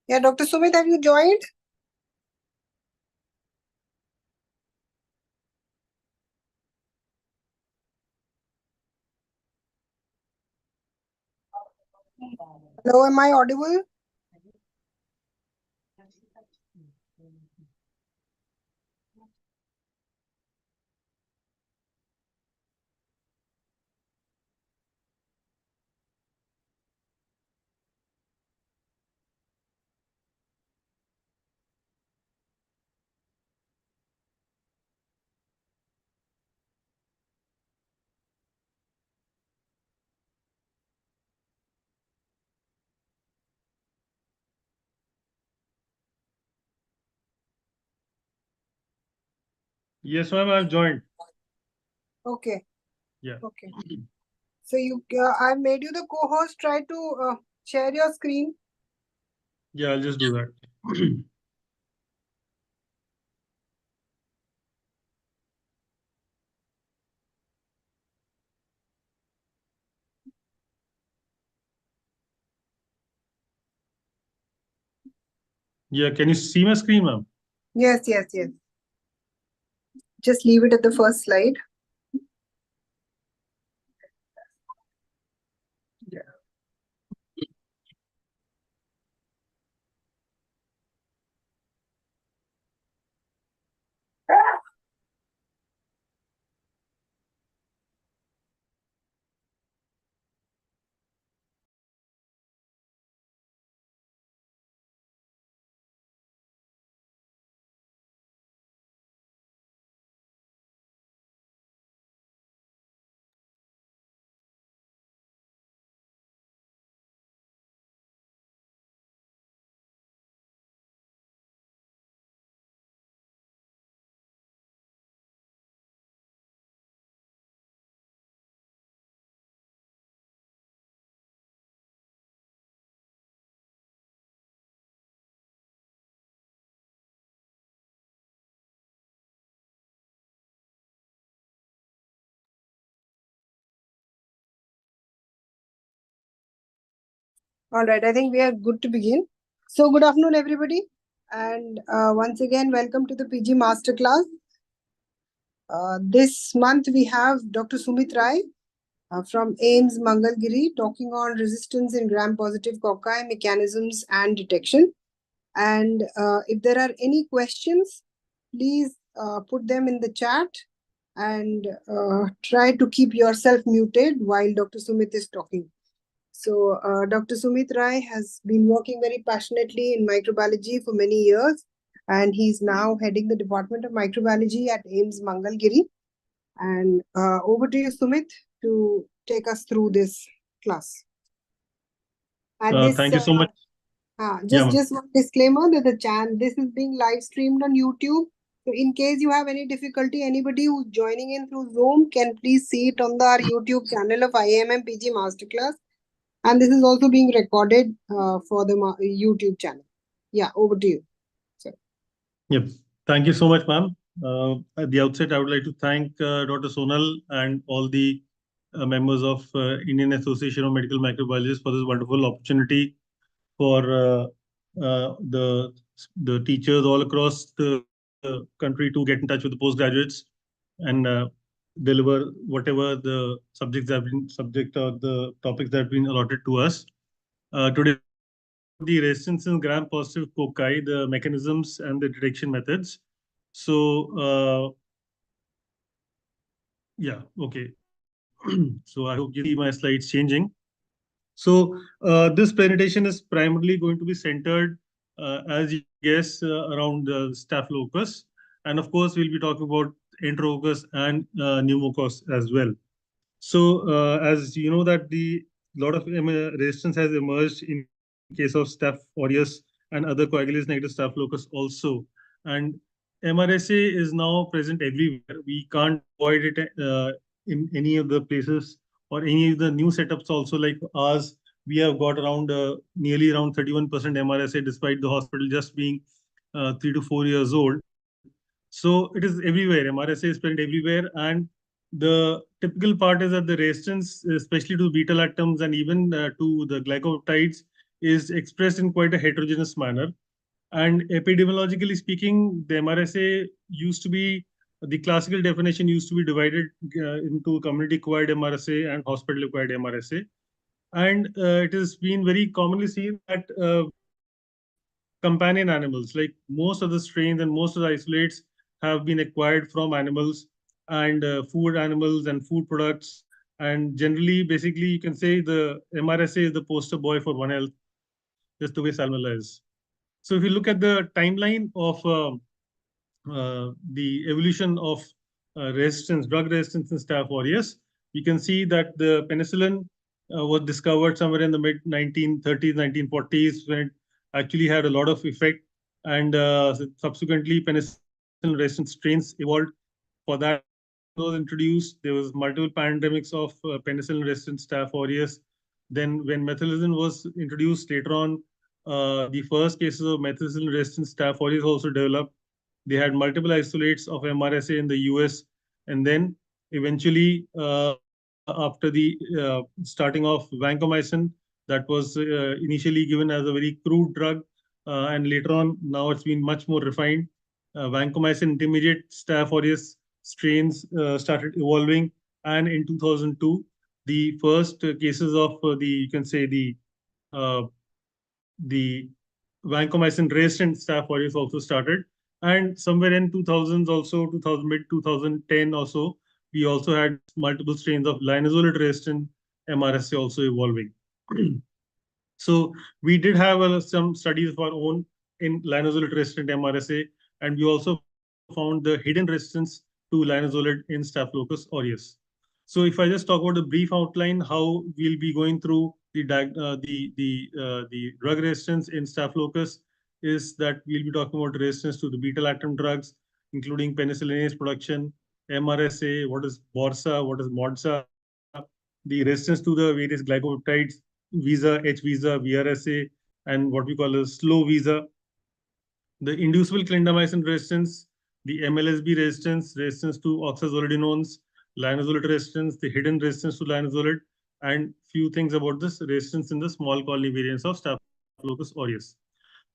Yeah, Dr. Sumit, have you joined? Hello, am I audible? Yes, ma'am, I've joined. Okay. Yeah. Okay. So I've made you the co-host. Try to share your screen. Yeah, I'll just do that. Yeah, can you see my screen, ma'am? Yes, yes, yes. Just leave it at the first slide. Yeah. All right, I think we are good to begin. So good afternoon, everybody. And once again, welcome to the PG Masterclass. This month we have Dr. Sumit Rai from AIMS Mangalgiri talking on resistance in gram-positive cocci, mechanisms and detection. And if there are any questions, please put them in the chat and try to keep yourself muted while Dr. Sumit is talking. So Dr. Sumit Rai has been working very passionately in microbiology for many years, and he's now heading the Department of Microbiology at AIMS Mangalgiri. And over to you, Sumit, to take us through this class. And Thank you so much. just one disclaimer that this is being live streamed on YouTube. So in case you have any difficulty, anybody who's joining in through Zoom can please see it on our YouTube channel of IAMM PG Masterclass. And this is also being recorded for the YouTube channel. Yeah, over to you. Yep. Thank you so much, ma'am. At the outset, I would like to thank Dr. Sonal and all the members of Indian Association of Medical Microbiologists for this wonderful opportunity for the teachers all across the country to get in touch with the postgraduates and deliver whatever the subject or the topics that have been allotted to us. Today, the resistance in gram-positive cocci, the mechanisms and the detection methods. So, yeah, okay. So I hope you see my slides changing. So this presentation is primarily going to be centered, as you guess, around Staphylococcus. And of course, we'll be talking about Enterococci and pneumococcus as well. So as you know that the lot of resistance has emerged in case of Staph aureus and other coagulase negative Staphylococcus also. And MRSA is now present everywhere. We can't avoid it in any of the places or any of the new setups also like ours. We have got around nearly around 31% MRSA despite the hospital just being 3 to 4 years old. So it is everywhere. MRSA is present everywhere. And the typical part is that the resistance, especially to beta-lactams and even to the glycopeptides, is expressed in quite a heterogeneous manner. And epidemiologically speaking, the MRSA used to be, the classical definition used to be divided into community-acquired MRSA and hospital-acquired MRSA. And it has been very commonly seen that companion animals, like most of the strains and most of the isolates, have been acquired from animals and food animals and food products. And generally, basically, you can say the MRSA is the poster boy for One Health, just the way Salmonella is. So if you look at the timeline of the evolution of resistance, drug resistance in Staph aureus, we can see that the penicillin was discovered somewhere in the mid 1930s, 1940s, when it actually had a lot of effect. And subsequently, penicillin resistant strains evolved. For that, methicillin was introduced. There was multiple pandemics of penicillin resistant Staph aureus. Then, when methicillin was introduced later on, the first cases of methicillin resistant Staph aureus also developed. They had multiple isolates of MRSA in the US. And then eventually, after the starting of vancomycin, that was initially given as a very crude drug. And later on, now it's been much more refined. Vancomycin intermediate Staph aureus strains started evolving. And in 2002, the first cases of you can say, uh, the vancomycin resistant Staph aureus also started. And somewhere in 2000s also, 2000, mid 2010 also, we also had multiple strains of Linezolid resistant MRSA also evolving. So we did have some studies of our own in linezolid resistant MRSA, and we also found the hidden resistance to linezolid in Staphylococcus aureus. So if I just talk about the brief outline, how we'll be going through the drug resistance in Staphylococcus is that we'll be talking about resistance to the beta-lactam drugs, including penicillinase production, MRSA, what is BORSA, what is MODSA, the resistance to the various glycopeptides, visa, H visa, VRSA, and what we call a slow visa, the inducible clindamycin resistance, the MLSB resistance, resistance to oxazolidinones, linezolid resistance, the hidden resistance to linezolid, and few things about this resistance in the small colony variants of Staphylococcus aureus.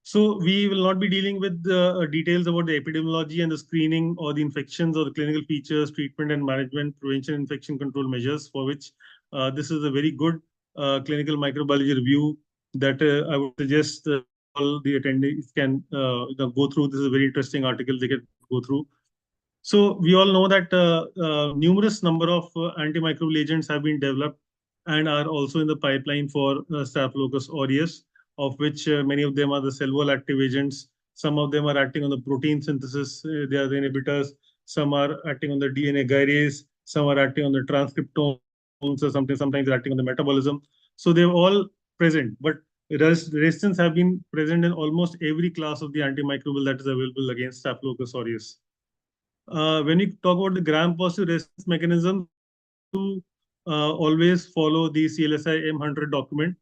So we will not be dealing with the details about the epidemiology and the screening or the infections or the clinical features, treatment and management, prevention, infection control measures, for which this is a very good clinical microbiology review that I would suggest all the attendees can go through. This is a very interesting article they can go through. So we all know that numerous number of antimicrobial agents have been developed and are also in the pipeline for Staphylococcus aureus, of which many of them are the cell wall active agents. Some of them are acting on the protein synthesis, they are the inhibitors. Some are acting on the DNA gyrase. Some are acting on the transcriptomes, or sometimes acting on the metabolism. So they're all present, but resistance have been present in almost every class of the antimicrobial that is available against Staphylococcus aureus. When we talk about the gram-positive resistance mechanisms, we have to always follow the CLSI M100 document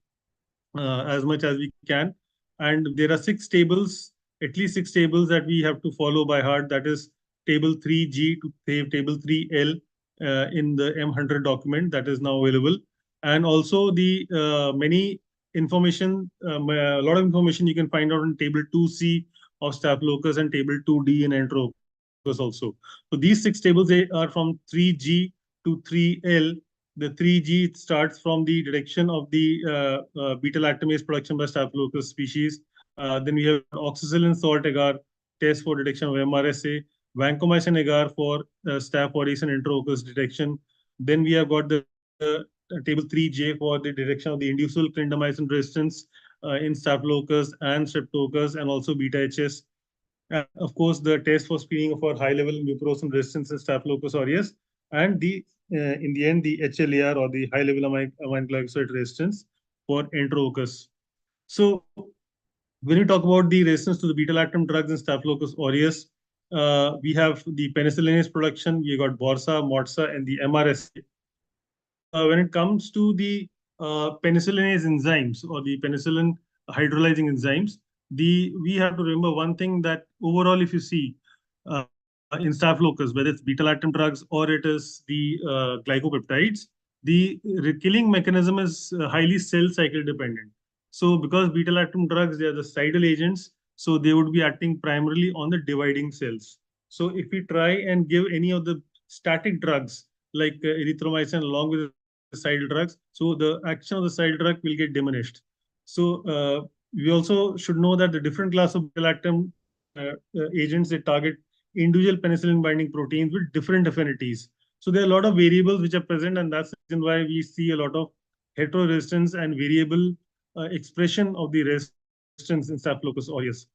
as much as we can. And there are 6 tables, at least 6 tables that we have to follow by heart. That is table 3G to table 3L in the M100 document that is now available. And also the many information, a lot of information you can find out in table 2C of Staphylococcus and table 2D in Enterococci also. So these 6 tables, they are from 3G to 3L. The 3G starts from the detection of the beta-lactamase production by Staphylococcus species. Then we have oxacillin salt agar test for detection of MRSA, vancomycin agar for Staph aureus and Enterococcus detection. Then we have got the table 3J for the detection of the inducible clindamycin resistance in Staphylococcus and Streptococcus and also beta-HS. And of course, the test for screening for high-level mucorosal resistance in Staphylococcus aureus, and the in the end, the HLAR or the high-level aminoglycoside resistance for Enterococcus. So when you talk about the resistance to the beta-lactam drugs in Staphylococcus aureus, we have the penicillinase production, we got BORSA, MODSA, and the MRSA. So when it comes to the penicillinase enzymes or the penicillin hydrolyzing enzymes, we have to remember one thing, that overall, if you see in Staphylococcus, whether it's beta-lactam drugs or it is the glycopeptides, the killing mechanism is highly cell cycle dependent. So because beta-lactam drugs, they are the cidal agents, so they would be acting primarily on the dividing cells. So if we try and give any of the static drugs like erythromycin along with the cidal drugs, so the action of the cidal drug will get diminished. So we also should know that the different class of beta-lactam agents, they target individual penicillin binding proteins with different affinities. So there are a lot of variables which are present, and that's the reason why we see a lot of heteroresistance and variable expression of the resistance in Staphylococcus aureus.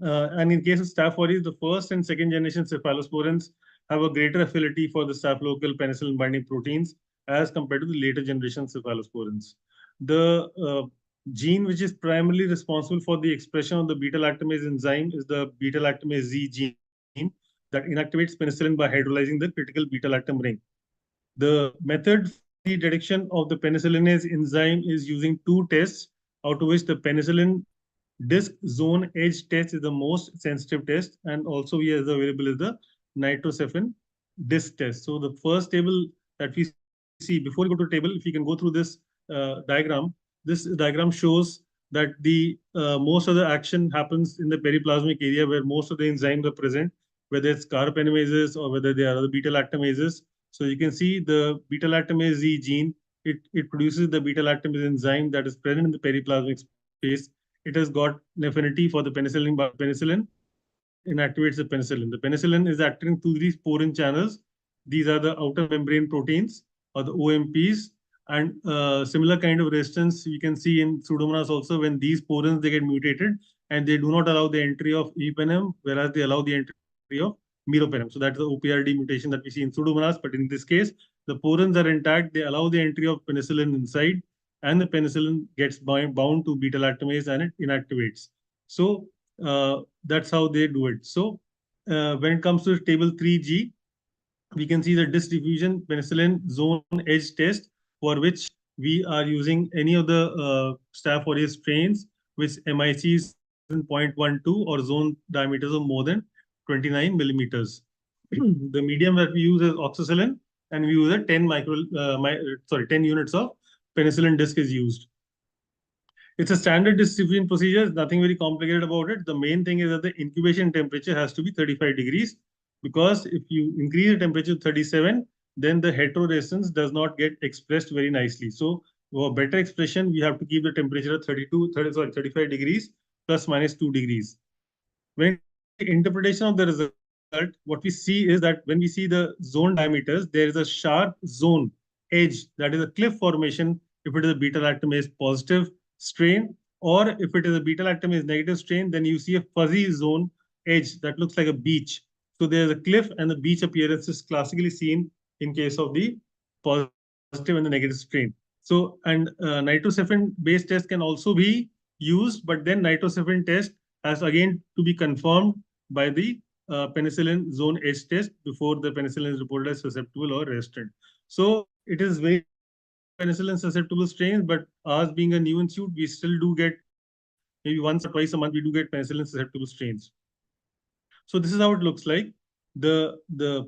And in case of Staph aureus, the first and second generation cephalosporins have a greater affinity for the staphylococcal penicillin binding proteins as compared to the later generation cephalosporins. The gene which is primarily responsible for the expression of the beta-lactamase enzyme is the beta-lactamase Z gene that inactivates penicillin by hydrolyzing the critical beta-lactam ring. The method for the detection of the penicillinase enzyme is using two tests, out of which the penicillin disk zone edge test is the most sensitive test, and also here is available is the nitrocephin disk test. So the first table that we see, before we go to table, if you can go through this diagram, this diagram shows that the most of the action happens in the periplasmic area where most of the enzymes are present, whether it's carbapenemases or whether they are the beta-lactamases. So you can see the beta-lactamase Z gene, it produces the beta-lactamase enzyme that is present in the periplasmic space. It has got an affinity for the penicillin and it inactivates the penicillin. The penicillin is acting through these porin channels. These are the outer membrane proteins or the OMPs. And similar kind of resistance we can see in Pseudomonas also when these porins they get mutated and they do not allow the entry of epenem, whereas they allow the entry of meropenem. So that's the OPRD mutation that we see in Pseudomonas. But in this case, the porins are intact. They allow the entry of penicillin inside, and the penicillin gets bound to beta-lactamase and it inactivates. So that's how they do it. So when it comes to table 3G, we can see the disk diffusion penicillin zone edge test for which we are using any of the Staph aureus strains with MIC is in 0.12 or zone diameters of more than 29 millimeters. The medium that we use is oxacillin, and we use a 10 units of penicillin disc is used. It's a standard distribution procedure. There's nothing very complicated about it. The main thing is that the incubation temperature has to be 35 degrees because if you increase the temperature to 37, then the heteroresistance does not get expressed very nicely. So for better expression, we have to keep the temperature at 35 degrees plus minus 2 degrees. When it comes to the interpretation of the result, what we see is that when we see the zone diameters, there is a sharp zone edge that is a cliff formation if it is a beta-lactamase positive strain, or if it is a beta-lactamase negative strain, then you see a fuzzy zone edge that looks like a beach. So there's a cliff and the beach appearance is classically seen in case of the positive and the negative strain. So, and nitrocephin-based test can also be used, but then nitrocephin test has again to be confirmed by the penicillin zone edge test before the penicillin is reported as susceptible or resistant. So it is very penicillin susceptible strains, but ours being a new institute, we still do get maybe once or twice a month, we do get penicillin susceptible strains. So this is how it looks like. The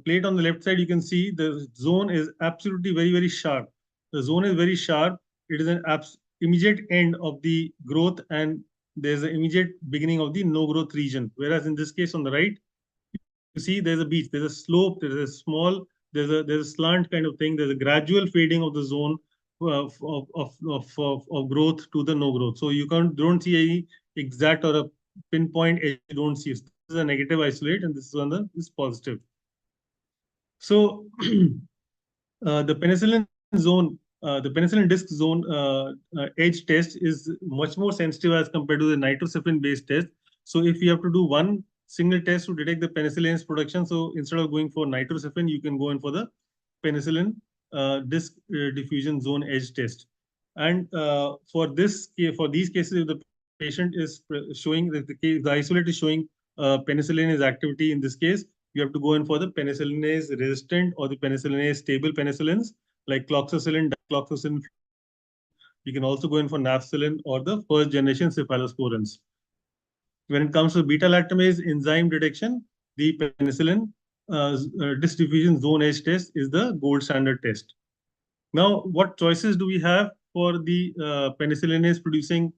plate on the left side, you can see the zone is absolutely very, very sharp. The zone is very sharp. It is an immediate end of the growth and there's an immediate beginning of the no growth region. Whereas in this case on the right, you see there's a beach, there's a slope, there's a small, there's a slant kind of thing. There's a gradual fading of the zone of growth to the no growth. So you don't see any exact or a pinpoint edge. You don't see. This is a negative isolate, and this is is positive. So the penicillin zone, the penicillin disc zone edge test is much more sensitive as compared to the nitrocephin-based test. So if you have to do one single test to detect the penicillinase production, so instead of going for nitrocephin, you can go in for the penicillin disc diffusion zone edge test. And for these cases, if the patient is showing that the isolate is showing penicillinase activity in this case, you have to go in for the penicillinase resistant or the penicillinase stable penicillins like cloxacillin, dicloxacillin. You can also go in for nafcillin or the first generation cephalosporins. When it comes to beta-lactamase enzyme detection, the penicillin disk diffusion zone edge test is the gold standard test. Now, what choices do we have? for the penicillinase producing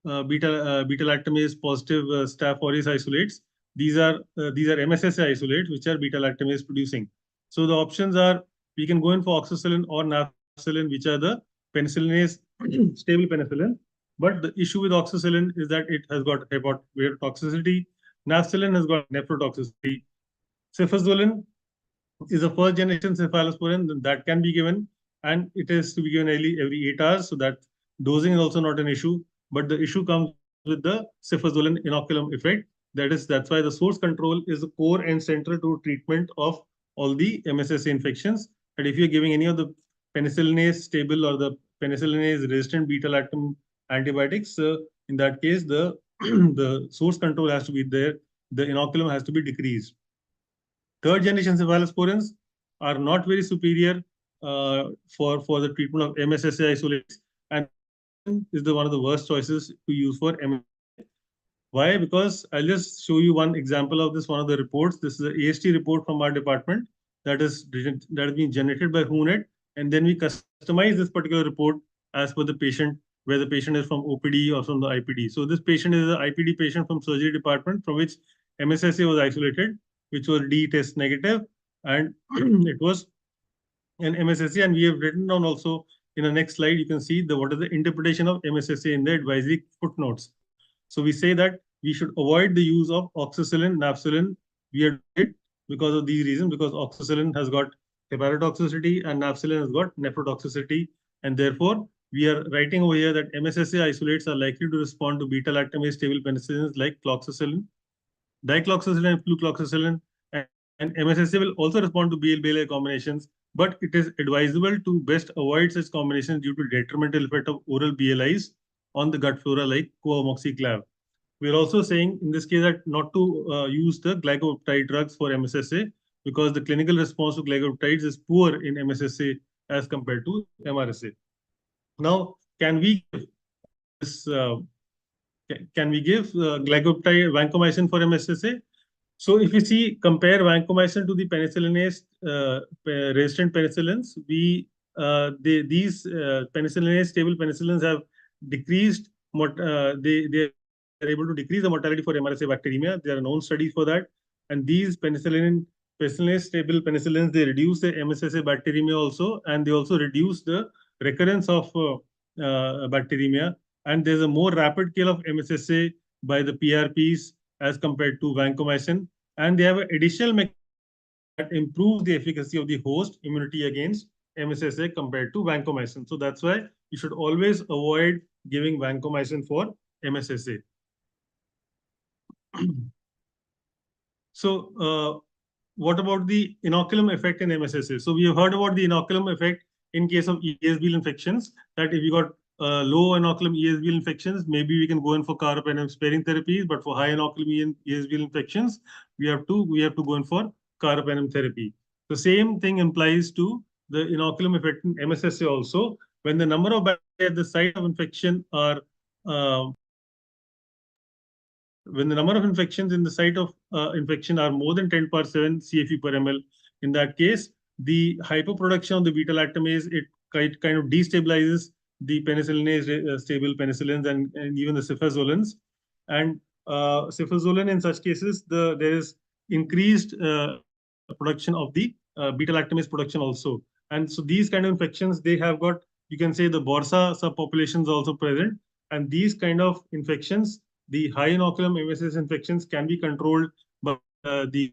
beta-lactamase positive Staph aureus isolates. These are MSSA isolates which are beta-lactamase producing. So the options are, we can go in for oxacillin or nafcillin, which are the penicillinase stable penicillin. But the issue with oxacillin is that it has got hepatotoxicity. Nafcillin has got nephrotoxicity. Cefazolin is a first generation cephalosporin that can be given, and it is to be given every 8 hours. So that dosing is also not an issue. But the issue comes with the cefazolin inoculum effect. That's why the source control is the core and central to treatment of all the MSSA infections. And if you're giving any of the penicillinase stable or the penicillinase resistant beta-lactam antibiotics, in that case, the the source control has to be there. The inoculum has to be decreased. Third generation cephalosporins are not very superior for the treatment of MSSA isolates, and is one of the worst choices to use for MSSA. Why? Because I'll just show you one example of this. One of the reports. This is an AST report from our department that has been generated by HUNET, and then we customize this particular report as per the patient, where the patient is from OPD or from the IPD. So this patient is an IPD patient from surgery department from which MSSA was isolated, which was D test negative, and it was an MSSA. And we have written down also in the next slide, you can see what is the interpretation of MSSA in the advisory footnotes. So we say that we should avoid the use of oxacillin, nafcillin. We are doing it because of these reasons, because oxacillin has got hepatotoxicity and nafcillin has got nephrotoxicity, and therefore we are writing over here that MSSA isolates are likely to respond to beta-lactamase stable penicillins like cloxacillin, dicloxacillin, and flucloxacillin, and MSSA will also respond to BL-BLA combinations, but it is advisable to best avoid such combinations due to detrimental effect of oral BLIs on the gut flora like coamoxiclav. We're also saying in this case that not to use the glycopeptide drugs for MSSA because the clinical response to glycopeptides is poor in MSSA as compared to MRSA. Now, can we give this? Can we give glycopeptide vancomycin for MSSA? So if you see, compare vancomycin to the penicillinase resistant penicillins, these penicillinase stable penicillins have decreased. They are able to decrease the mortality for MRSA bacteremia. There are known studies for that, and these penicillinase stable penicillins, they reduce the MSSA bacteremia also, and they also reduce the recurrence of bacteremia. And there's a more rapid kill of MSSA by the PRPs as compared to vancomycin, and they have an additional mechanism that improves the efficacy of the host immunity against MSSA compared to vancomycin. So that's why you should always avoid giving vancomycin for MSSA. So what about the inoculum effect in MSSA? So we have heard about the inoculum effect in case of ESBL infections, that if you got low inoculum ESBL infections, maybe we can go in for carbapenem sparing therapies, but for high inoculum ESBL infections, we have to go in for carbapenem therapy. The same thing applies to the inoculum effect in MSSA also. When the number of bacteria at the site of infection are when the number of infections in the site of infection are more than 10 per 7 CFU per ml, in that case, the hyperproduction of the beta-lactamase, it kind of destabilizes the penicillinase stable penicillins and even the cefazolins. And cefazolin, in such cases, there is increased production of the beta-lactamase production also. And so these kind of infections, they have got, you can say, the BORSA subpopulations also present. And these kind of infections, the high inoculum MSS infections, can be controlled by the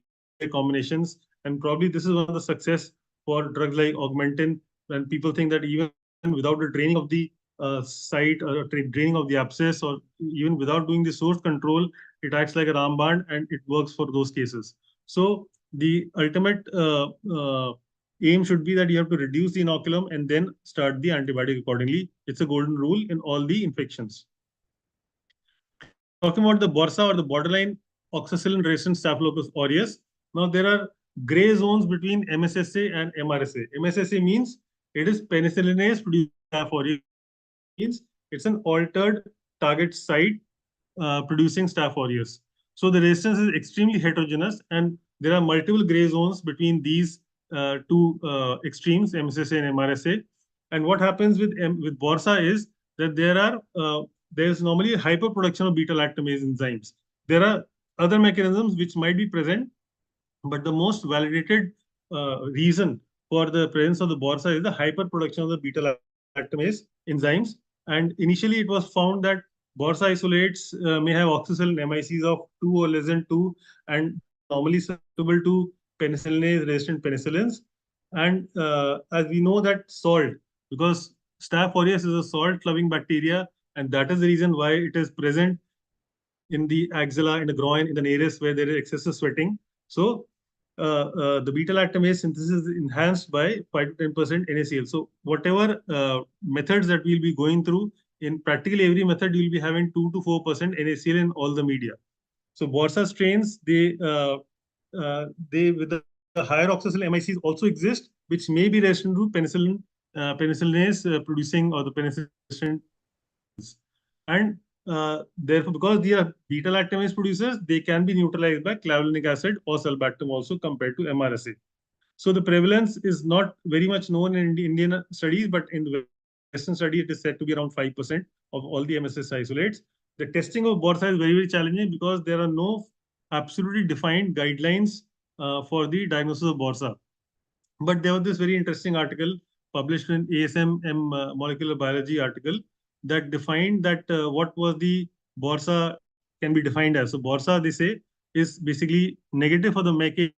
combinations. And probably this is one of the success for drugs like Augmentin, when people think that even without the draining of the site or draining of the abscess, or even without doing the source control, it acts like a ramband and it works for those cases. So the ultimate aim should be that you have to reduce the inoculum and then start the antibiotic accordingly. It's a golden rule in all the infections. Talking about the BORSA or the borderline oxacillin resistant Staphylococcus aureus. Now there are gray zones between MSSA and MRSA. MSSA means it is penicillinase producing Staph aureus. Means it's an altered target site producing Staph aureus. So the resistance is extremely heterogeneous, and there are multiple gray zones between these two extremes, MSSA and MRSA. And what happens with BORSA is that there's normally a hyperproduction of beta-lactamase enzymes. There are other mechanisms which might be present, but the most validated reason for the presence of the BORSA is the hyperproduction of the beta-lactamase enzymes. And initially, it was found that BORSA isolates may have oxacillin MICs of 2 or less than 2, and they're normally susceptible to penicillinase-resistant penicillins. And as we know that salt, because Staph aureus is a salt-loving bacteria, and that is the reason why it is present in the axilla, in the groin, in the nares where there is excessive sweating. So the beta-lactamase synthesis is enhanced by 5 to 10% NaCl. So whatever methods that we'll be going through, in practically every method, you'll be having 2 to 4% NaCl in all the media. So BORSA strains, they with the higher oxacillin MICs also exist, which may be resistant to penicillinase producing or the penicillin. And therefore, because they are beta-lactamase producers, they can be neutralized by clavulanic acid or sulbactam also compared to MRSA. So the prevalence is not very much known in Indian studies, but in the Western study, it is said to be around 5% of all the MSS isolates. The testing of BORSA is very, very challenging because there are no absolutely defined guidelines for the diagnosis of BORSA. But there was this very interesting article published in IAMM Molecular Biology article that defined that what was the BORSA can be defined as. So BORSA, they say, is basically negative for the MEK,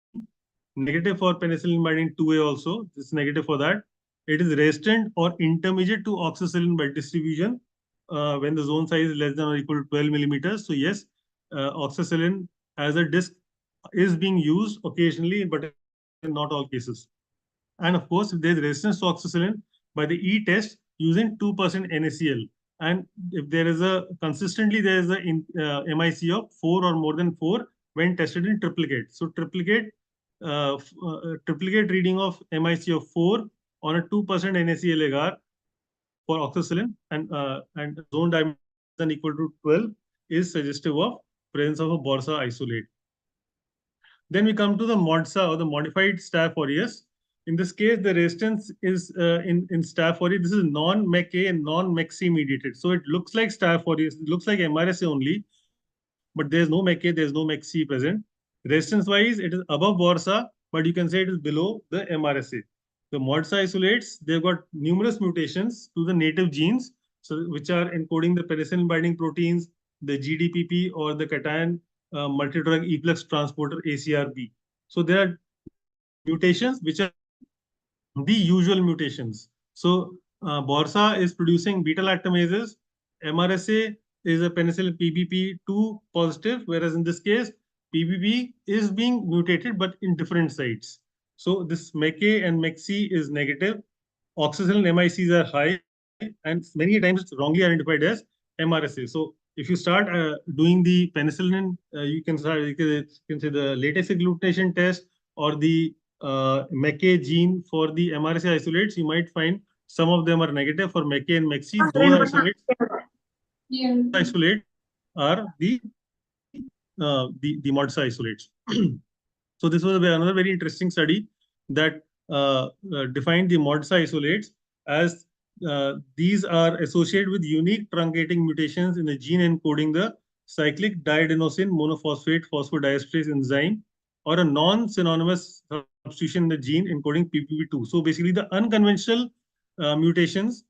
negative for penicillin binding 2A also. It's negative for that. It is resistant or intermediate to oxacillin by distribution when the zone size is less than or equal to 12 millimeters. So yes, oxacillin as a disc is being used occasionally, but in not all cases. And of course, if there is resistance to oxacillin by the E-test using 2% NaCl, and if there is a consistently there is a MIC of 4 or more than 4 when tested in triplicate. So triplicate reading of MIC of 4 on a 2% NaCl agar for oxacillin and zone diameter than equal to 12 is suggestive of presence of a BORSA isolate. Then we come to the MODSA or the modified Staph aureus. In this case, the resistance is in Staph aureus. This is non-MEK-A and non-MEK-C mediated. So it looks like Staph aureus, it looks like MRSA only, but there's no MEK-A, there's no MEK-C present. Resistance-wise, it is above BORSA, but you can say it is below the MRSA. The MODSA isolates, they've got numerous mutations to the native genes, so which are encoding the penicillin binding proteins, the GDPP or the cation multidrug efflux transporter ACRB. So there are mutations which are the usual mutations. So BORSA is producing beta-lactamases. MRSA is a penicillin PBP2 positive, whereas in this case, PBP is being mutated, but in different sites. So this MEK-A and MEK-C is negative. Oxacillin MICs are high, and many times it's wrongly identified as MRSA. So if you start doing the penicillin, you can say the latex agglutination test or the MEK-A gene for the MRSA isolates, you might find some of them are negative for MEK-A and MEK-C. Those isolates are the MODSA isolates. So this was another very interesting study that defined the MODSA isolates as these are associated with unique truncating mutations in the gene encoding the cyclic diadenosine monophosphate phosphodiesterase enzyme or a non-synonymous substitution in the gene encoding PPP2. So basically the unconventional mutations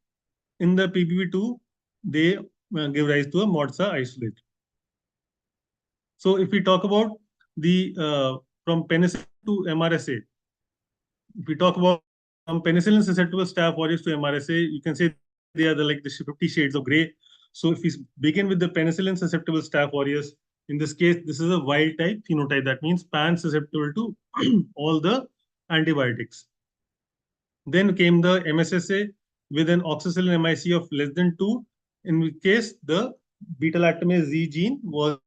in the PPP2, they give rise to a MODSA isolate. So if we talk about the from penicillin to MRSA, if we talk about from penicillin susceptible Staph aureus to MRSA, you can say they are like the 50 shades of gray. So if we begin with the penicillin susceptible Staph aureus, in this case, this is a wild type phenotype. That means pan susceptible to all the antibiotics. Then came the MSSA with an oxacillin MIC of less than 2, in which case the beta-lactamase Z gene was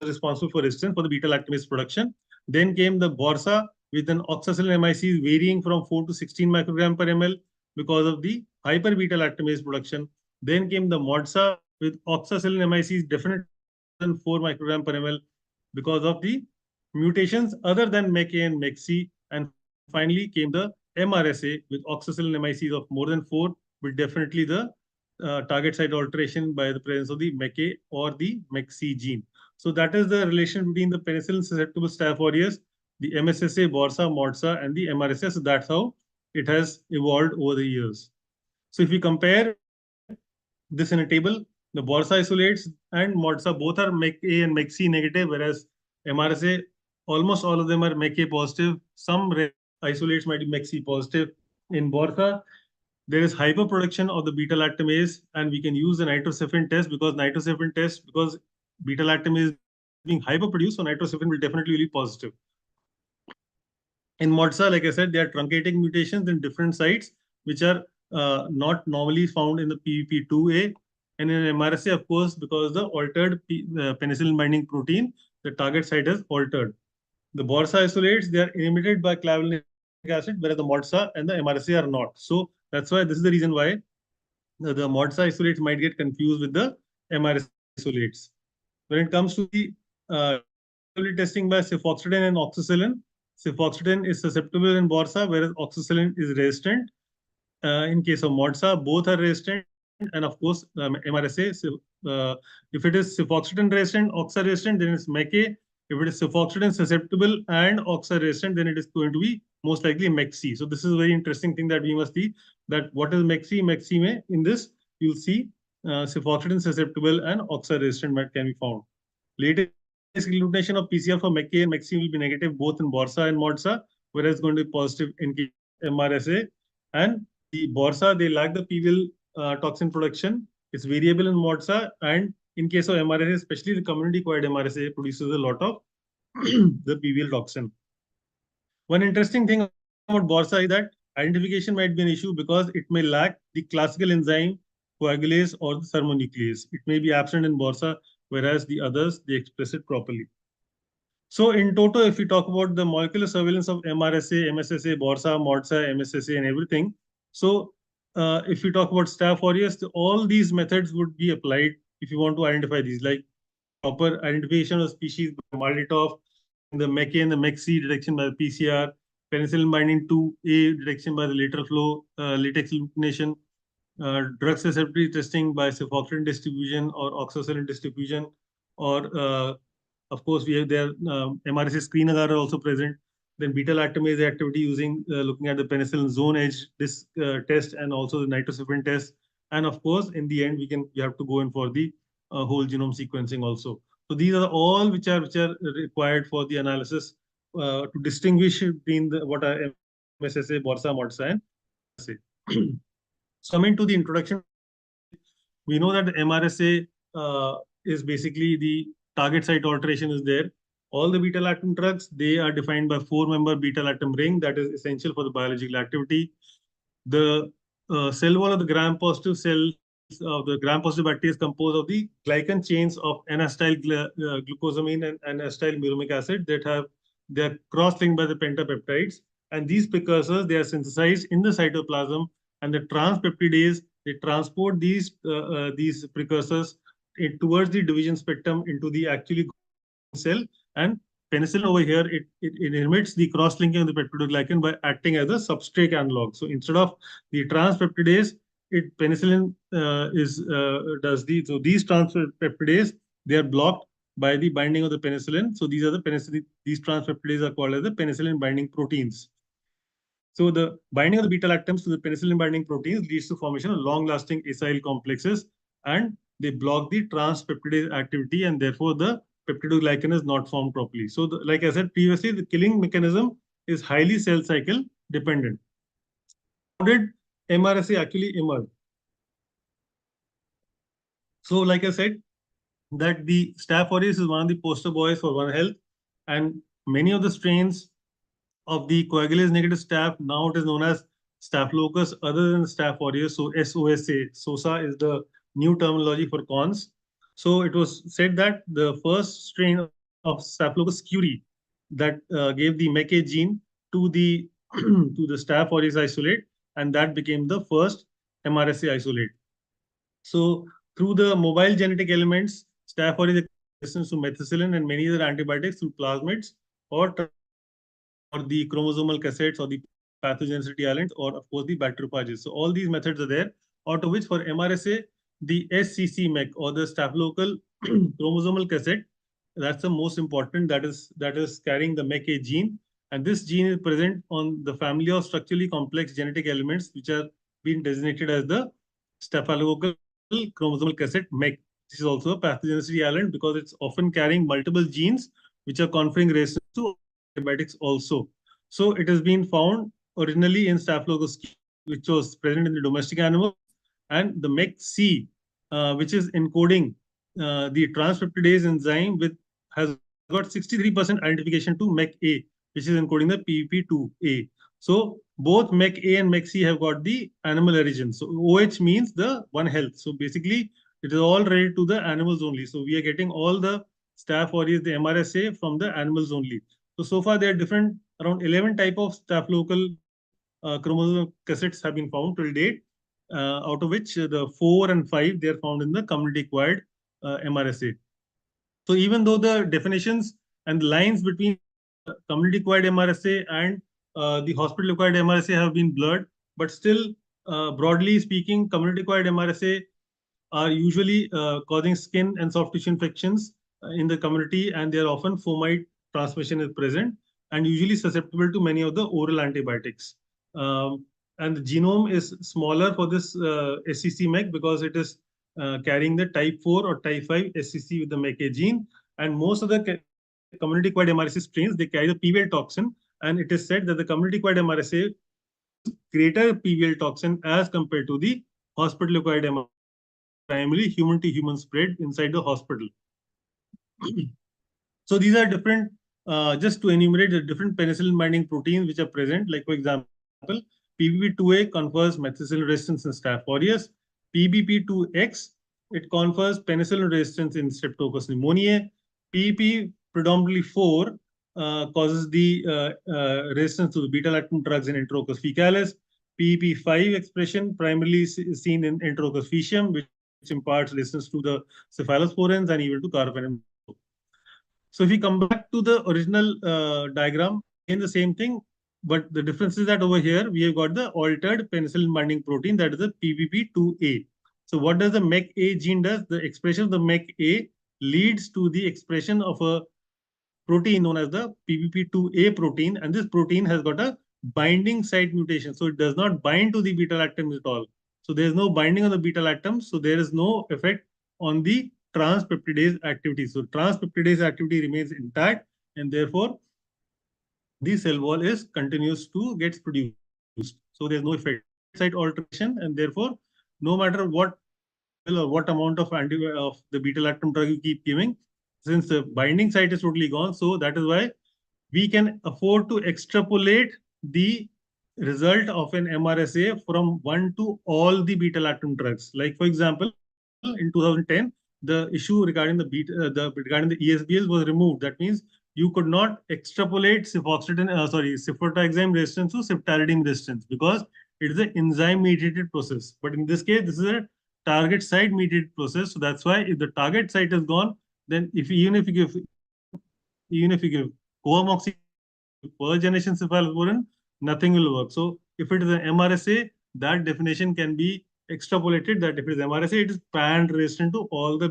responsible for resistance for the beta-lactamase production. Then came the BORSA with an oxacillin MIC varying from 4 to 16 microgram per ml because of the hyper beta-lactamase production. Then came the MODSA with oxacillin MICs definitely than 4 microgram per ml because of the mutations other than MEK-A and MEK-C. And finally came the MRSA with oxacillin MICs of more than 4, but definitely the target site alteration by the presence of the MEK or the MEC gene. So that is the relation between the penicillin susceptible Staph aureus, the MSSA, BORSA, MODSA, and the MRSA. So that's how it has evolved over the years. So if we compare this in a table, the BORSA isolates and MODSA both are MEC-A and MEC-C negative, whereas MRSA, almost all of them are MEC-A positive. Some isolates might be MEC-C positive. In BORSA, there is hyperproduction of the beta-lactamase, and we can use the nitrocephin test because beta-lactamase is being hyperproduced, so nitrocephin will definitely be positive. In MODSA, like I said, they are truncating mutations in different sites, which are not normally found in the PVP2A. And in MRSA, of course, because the altered penicillin binding protein, the target site is altered. The BORSA isolates, they are inhibited by clavulanic acid, whereas the MODSA and the MRSA are not. So that's why this is the reason why the MODSA isolates might get confused with the MRSA isolates. When it comes to the testing by cefoxitin and oxacillin, cefoxitin is susceptible in BORSA, whereas oxacillin is resistant. In case of MODSA, both are resistant, and of course, MRSA. So, if it is cefoxitin resistant, oxa resistant, then it's MEC-A. If it is cefoxitin susceptible and oxa resistant, then it is going to be most likely MEC-C. So this is a very interesting thing that we must see, that what is MEC-C? MEC-C may, in this, you'll see cefoxitin susceptible and oxa resistant can be found. Latest agglutination of PCR for MEC-A and MEC-C will be negative both in BORSA and MODSA, whereas it's going to be positive in MRSA. And the BORSA, they lack the PVL toxin production. It's variable in MODSA, and in case of MRSA, especially the community-acquired MRSA, produces a lot of the PVL toxin. One interesting thing about BORSA is that identification might be an issue because it may lack the classical enzyme coagulase or the thermonuclease. It may be absent in BORSA, whereas the others, they express it properly. So in total, if we talk about the molecular surveillance of MRSA, MSSA, BORSA, MODSA, MSSA, and everything, so if we talk about Staph aureus, all these methods would be applied if you want to identify these, like proper identification of species by MALDI-TOF, the MEC-A and the MEC-C detection by the PCR, penicillin binding to A detection by the lateral flow, latex agglutination, drug susceptibility testing by cefoxitin distribution or oxacillin distribution, or of course we have their MRSA screeners are also present. Then beta-lactamase activity using looking at the penicillin zone edge this test, and also the nitrocephin test. And of course, in the end, we have to go in for the whole genome sequencing also. So these are all which are required for the analysis to distinguish between what are MSSA, BORSA, MODSA, and MRSA. Coming to the introduction, we know that the MRSA is basically the target site alteration is there. All the beta-lactam drugs, they are defined by 4-member beta-lactam ring that is essential for the biological activity. The cell wall of the gram-positive cells of the gram-positive bacteria is composed of the glycan chains of N-acetyl glucosamine and N-acetyl muramic acid that they are cross-linked by the pentapeptides. And these precursors, they are synthesized in the cytoplasm, and the transpeptidase, they transport these precursors towards the division spectrum into the actually cell. And penicillin over here, it inhibits the cross-linking of the peptidoglycan by acting as a substrate analog. So instead of the transpeptidase, penicillin so these transpeptidase, they are blocked by the binding of the penicillin. So these transpeptidase are called as the penicillin binding proteins. So the binding of the beta-lactams to the penicillin binding proteins leads to formation of long-lasting acyl complexes, and they block the transpeptidase activity, and therefore the peptidoglycan is not formed properly. So like I said previously, the killing mechanism is highly cell cycle dependent. How did MRSA actually emerge? So like I said, that the Staph aureus is one of the poster boys for One Health, and many of the strains of the coagulase negative staph, now it is known as Staphylococcus other than Staph aureus. So SOSA is the new terminology for cons. So it was said that the first strain of Staphylococcus aureus that gave the MEC-A gene to the to the Staph aureus isolate, and that became the first MRSA isolate. So through the mobile genetic elements, Staph aureus resistance to methicillin and many other antibiotics through plasmids or the chromosomal cassettes or the pathogenicity islands, or of course the bacteriophages. So all these methods are there. out of which for MRSA, the SCC-MEC or the staphylococcal chromosomal cassette, that's the most important. That is carrying the MEC-A gene, and this gene is present on the family of structurally complex genetic elements, which are being designated as the staphylococcal chromosomal cassette MEC. This is also a pathogenicity island because it's often carrying multiple genes which are conferring resistance to antibiotics also. So it has been found originally in Staphylococcus, which was present in the domestic animals, and the MEC-C, which is encoding the transpeptidase enzyme, with has got 63% identification to MEC-A, which is encoding the PEP2A. So both MEC-A and MEC-C have got the animal origin. So OH means the One Health. So basically, it is all related to the animals only. So we are getting all the Staph aureus, the MRSA, from the animals only. So far there are different, around 11 type of staphylococcal chromosomal cassettes have been found till date, out of which the 4 and 5, they are found in the community-acquired MRSA. So even though the definitions and the lines between community-acquired MRSA and the hospital-acquired MRSA have been blurred, but still, broadly speaking, community-acquired MRSA are usually causing skin and soft tissue infections in the community, and they are often fomite transmission is present and usually susceptible to many of the oral antibiotics. And the genome is smaller for this SCC-MEC because it is carrying the type 4 or type 5 SCC with the MEC-A gene. And most of the community-acquired MRSA strains, they carry the PVL toxin. And it is said that the community-acquired MRSA greater PVL toxin as compared to the hospital-acquired MRSA, primarily human-to-human spread inside the hospital. So these are different, just to enumerate the different penicillin-binding proteins which are present. Like, for example, PBP2A confers methicillin resistance in Staph aureus. PBP2X, it confers penicillin resistance in Streptococcus pneumoniae. PP predominantly 4 causes the resistance to the beta-lactam drugs in Enterococci fecalis. PP5 expression primarily is seen in Enterococci faecium, which imparts resistance to the cephalosporins and even to carbapenem. So if we come back to the original diagram, again the same thing, but the difference is that over here we have got the altered penicillin binding protein, that is the PBP2A. So what does the MEC-A gene does? The expression of the MEC-A leads to the expression of a protein known as the PBP2A protein, and this protein has got a binding site mutation. So it does not bind to the beta-lactams at all. So there is no binding on the beta-lactams, so there is no effect on the transpeptidase activity. So transpeptidase activity remains intact, and therefore the cell wall is continues to get produced. So there's no effect site alteration, and therefore no matter what or what amount of the beta-lactam drug you keep giving, since the binding site is totally gone, so that is why we can afford to extrapolate the result of an MRSA from one to all the beta-lactam drugs. Like, for example, in 2010, the issue regarding the ESBL was removed. That means you could not extrapolate cefotaxime resistance to ceftazidime resistance because it is an enzyme-mediated process. But in this case, this is a target site-mediated process. So that's why if the target site is gone, then even if you give coamoxy per generation cephalosporin, nothing will work. So if it is an MRSA, that definition can be extrapolated that if it is MRSA, it is pan resistant to all the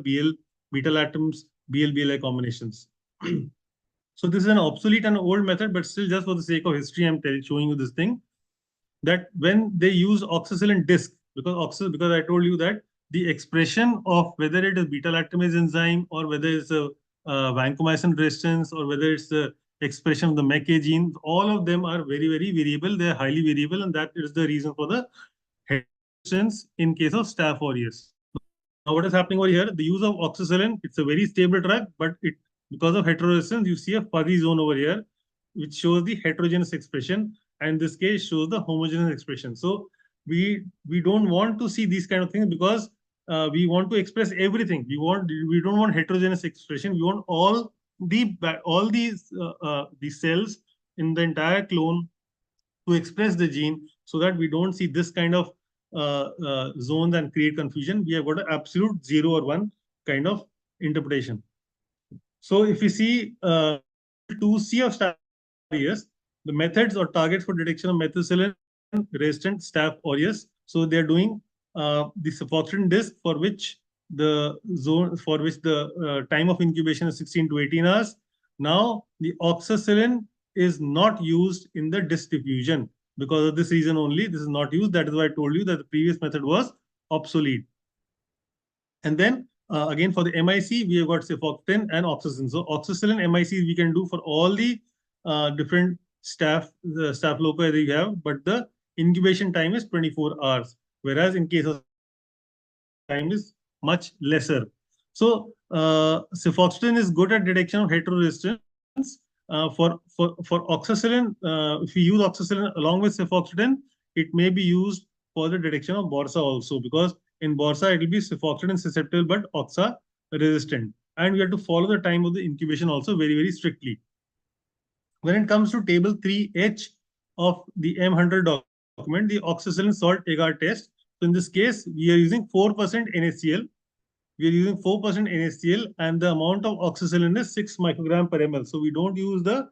beta-lactams, BL-BLI combinations. So this is an obsolete and old method, but still just for the sake of history, I'm showing you this thing, that when they use oxacillin disc, because I told you that the expression of whether it is beta-lactamase enzyme or whether it's a vancomycin resistance or whether it's the expression of the MEC-A gene, all of them are very, very variable. They're highly variable, and that is the reason for the resistance in case of Staph aureus. Now, what is happening over here? The use of oxacillin, it's a very stable drug, but because of heteroresistance, you see a fuzzy zone over here, which shows the heterogeneous expression, and this case shows the homogeneous expression. So we don't want to see these kind of things because we want to express everything. We don't want heterogeneous expression. We want all these cells in the entire clone to express the gene, so that we don't see this kind of zones and create confusion. We have got an absolute 0 or 1 kind of interpretation. So if we see 2C of Staph aureus, the methods or targets for detection of methicillin resistant Staph aureus. So they're doing the cefoxytin disc for which the time of incubation is 16 to 18 hours. Now, the oxacillin is not used in the disc diffusion. Because of this reason only, this is not used. That is why I told you that the previous method was obsolete. And then again for the MIC, we have got cefoxytin and oxacillin. So oxacillin MIC we can do for all the different staph loci that you have, but the incubation time is 24 hours. Whereas in case of cefoxytin, the incubation time is much lesser. So cefoxytin is good at detection of heteroresistance. For oxacillin, if we use oxacillin along with cefoxytin, it may be used for the detection of BORSA also, because in BORSA it will be cefoxytin susceptible but oxa resistant, and we have to follow the time of the incubation also very, very strictly. When it comes to table 3H of the M100 document, the oxacillin salt agar test. So in this case, we are using 4% NaCl. We are using 4% NaCl, and the amount of oxacillin is 6 microgram per ml. So we don't use the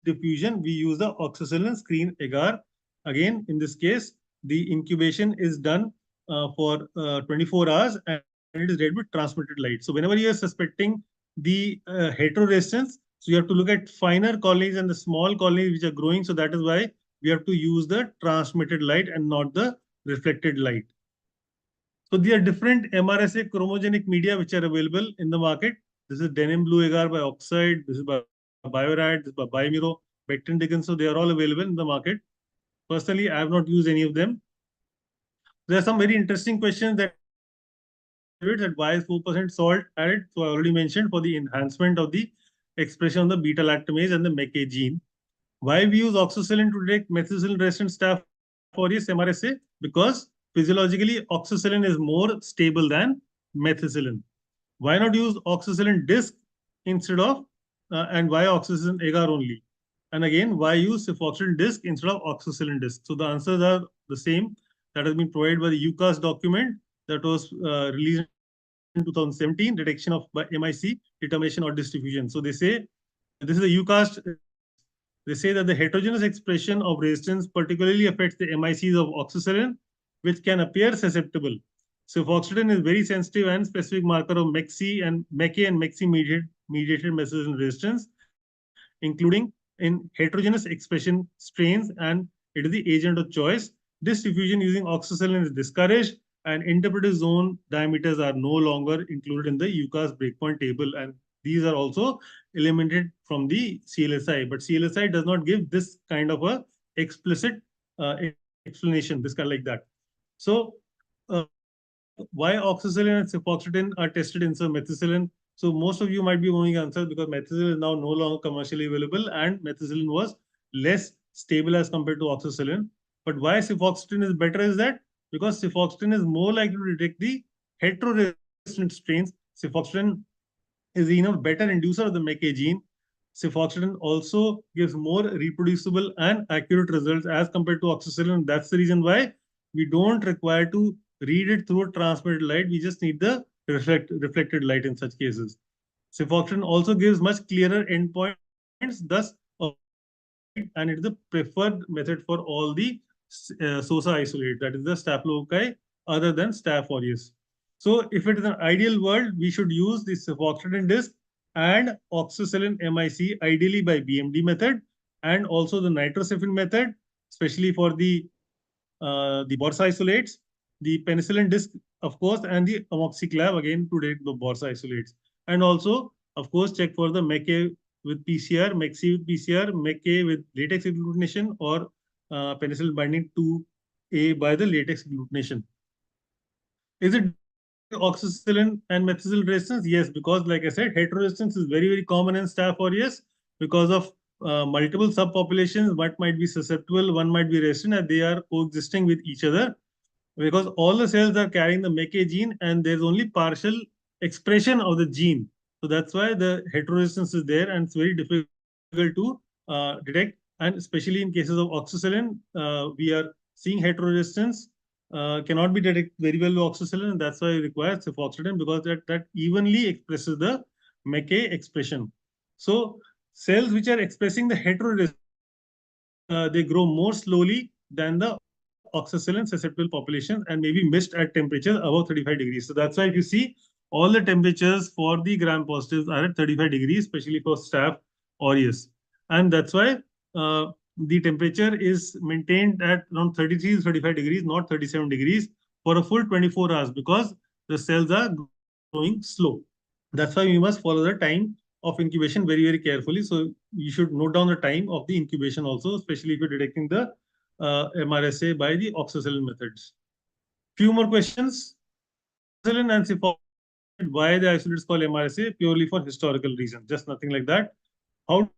disc diffusion, we use the oxacillin screen agar. Again, in this case, the incubation is done for 24 hours, and it is read with transmitted light. So whenever you are suspecting the heteroresistance, so you have to look at finer colonies and the small colonies which are growing. So that is why we have to use the transmitted light and not the reflected light. So there are different MRSA chromogenic media which are available in the market. This is denim blue agar by Oxide. This is by Biorad. This is by Biomiro, Becton Dickinson. So they are all available in the market. Personally, I have not used any of them. There are some very interesting questions that why is 4% salt added? So I already mentioned, for the enhancement of the expression of the beta-lactamase and the MEK gene. Why we use oxacillin to detect methicillin-resistant Staph aureus MRSA? Because physiologically, oxacillin is more stable than methicillin. Why not use oxacillin disc instead of, and why oxacillin agar only? And again, why use cefoxytin disc instead of oxacillin disc? So the answers are the same that has been provided by the UCAS document that was released in 2017, detection of by MIC, determination or distribution. So they say, this is a UCAS. They say that the heterogeneous expression of resistance particularly affects the MICs of oxacillin, which can appear susceptible. Cefoxytin is very sensitive and specific marker of MEC and MEC mediated message resistance, including in heterogeneous expression strains, and it is the agent of choice. This diffusion using oxacillin is discouraged, and interpretive zone diameters are no longer included in the UCAS breakpoint table, and these are also eliminated from the CLSI. But CLSI does not give this kind of a explicit explanation, this kind of like that. So why oxacillin and cefoxytin are tested instead of methicillin? So most of you might be knowing answers, because methicillin is now no longer commercially available, and methicillin was less stable as compared to oxacillin. But why cefoxytin is better is that because cefoxytin is more likely to detect the heteroresistant strains. Cefoxytin is enough better inducer of the MEK gene. Cefoxytin also gives more reproducible and accurate results as compared to oxacillin. That's the reason why we don't require to read it through a transmitted light. We just need the reflected light in such cases. Cefoxytin also gives much clearer endpoints, thus, and it is the preferred method for all the SOSA isolate, that is the Staphylococcus other than Staph aureus. So if it is an ideal world, we should use the cefoxytin disc and oxacillin MIC, ideally by BMD method, and also the nitrocephin method, especially for the BORSA isolates, the penicillin disc, of course, and the amoxiclav again to detect the BORSA isolates. And also, of course, check for the MEK with PCR, MEC with PCR, MEK with latex agglutination, or penicillin binding to A by the latex agglutination. Is it oxacillin and methicillin resistance? Yes, because like I said, heteroresistance is very, very common in Staph aureus because of multiple subpopulations. One might be susceptible, one might be resistant, and they are coexisting with each other because all the cells are carrying the MEK gene, and there's only partial expression of the gene. So that's why the heteroresistance is there, and it's very difficult to detect. And especially in cases of oxacillin, we are seeing heteroresistance cannot be detected very well with oxacillin, and that's why it requires cefoxytin, because that evenly expresses the MEK expression. So cells which are expressing the heteroresistance, they grow more slowly than the oxacillin susceptible population and may be missed at temperatures above 35 degrees. So that's why if you see, all the temperatures for the gram positives are at 35 degrees, especially for Staph aureus. And that's why the temperature is maintained at around 33 to 35 degrees, not 37 degrees, for a full 24 hours because the cells are growing slow. That's why we must follow the time of incubation very, very carefully. So you should note down the time of the incubation also, especially if you're detecting the MRSA by the oxacillin methods. Few more questions. Oxacillin and cephalosporin, why the isolate is called MRSA? Purely for historical reasons, just nothing like that. How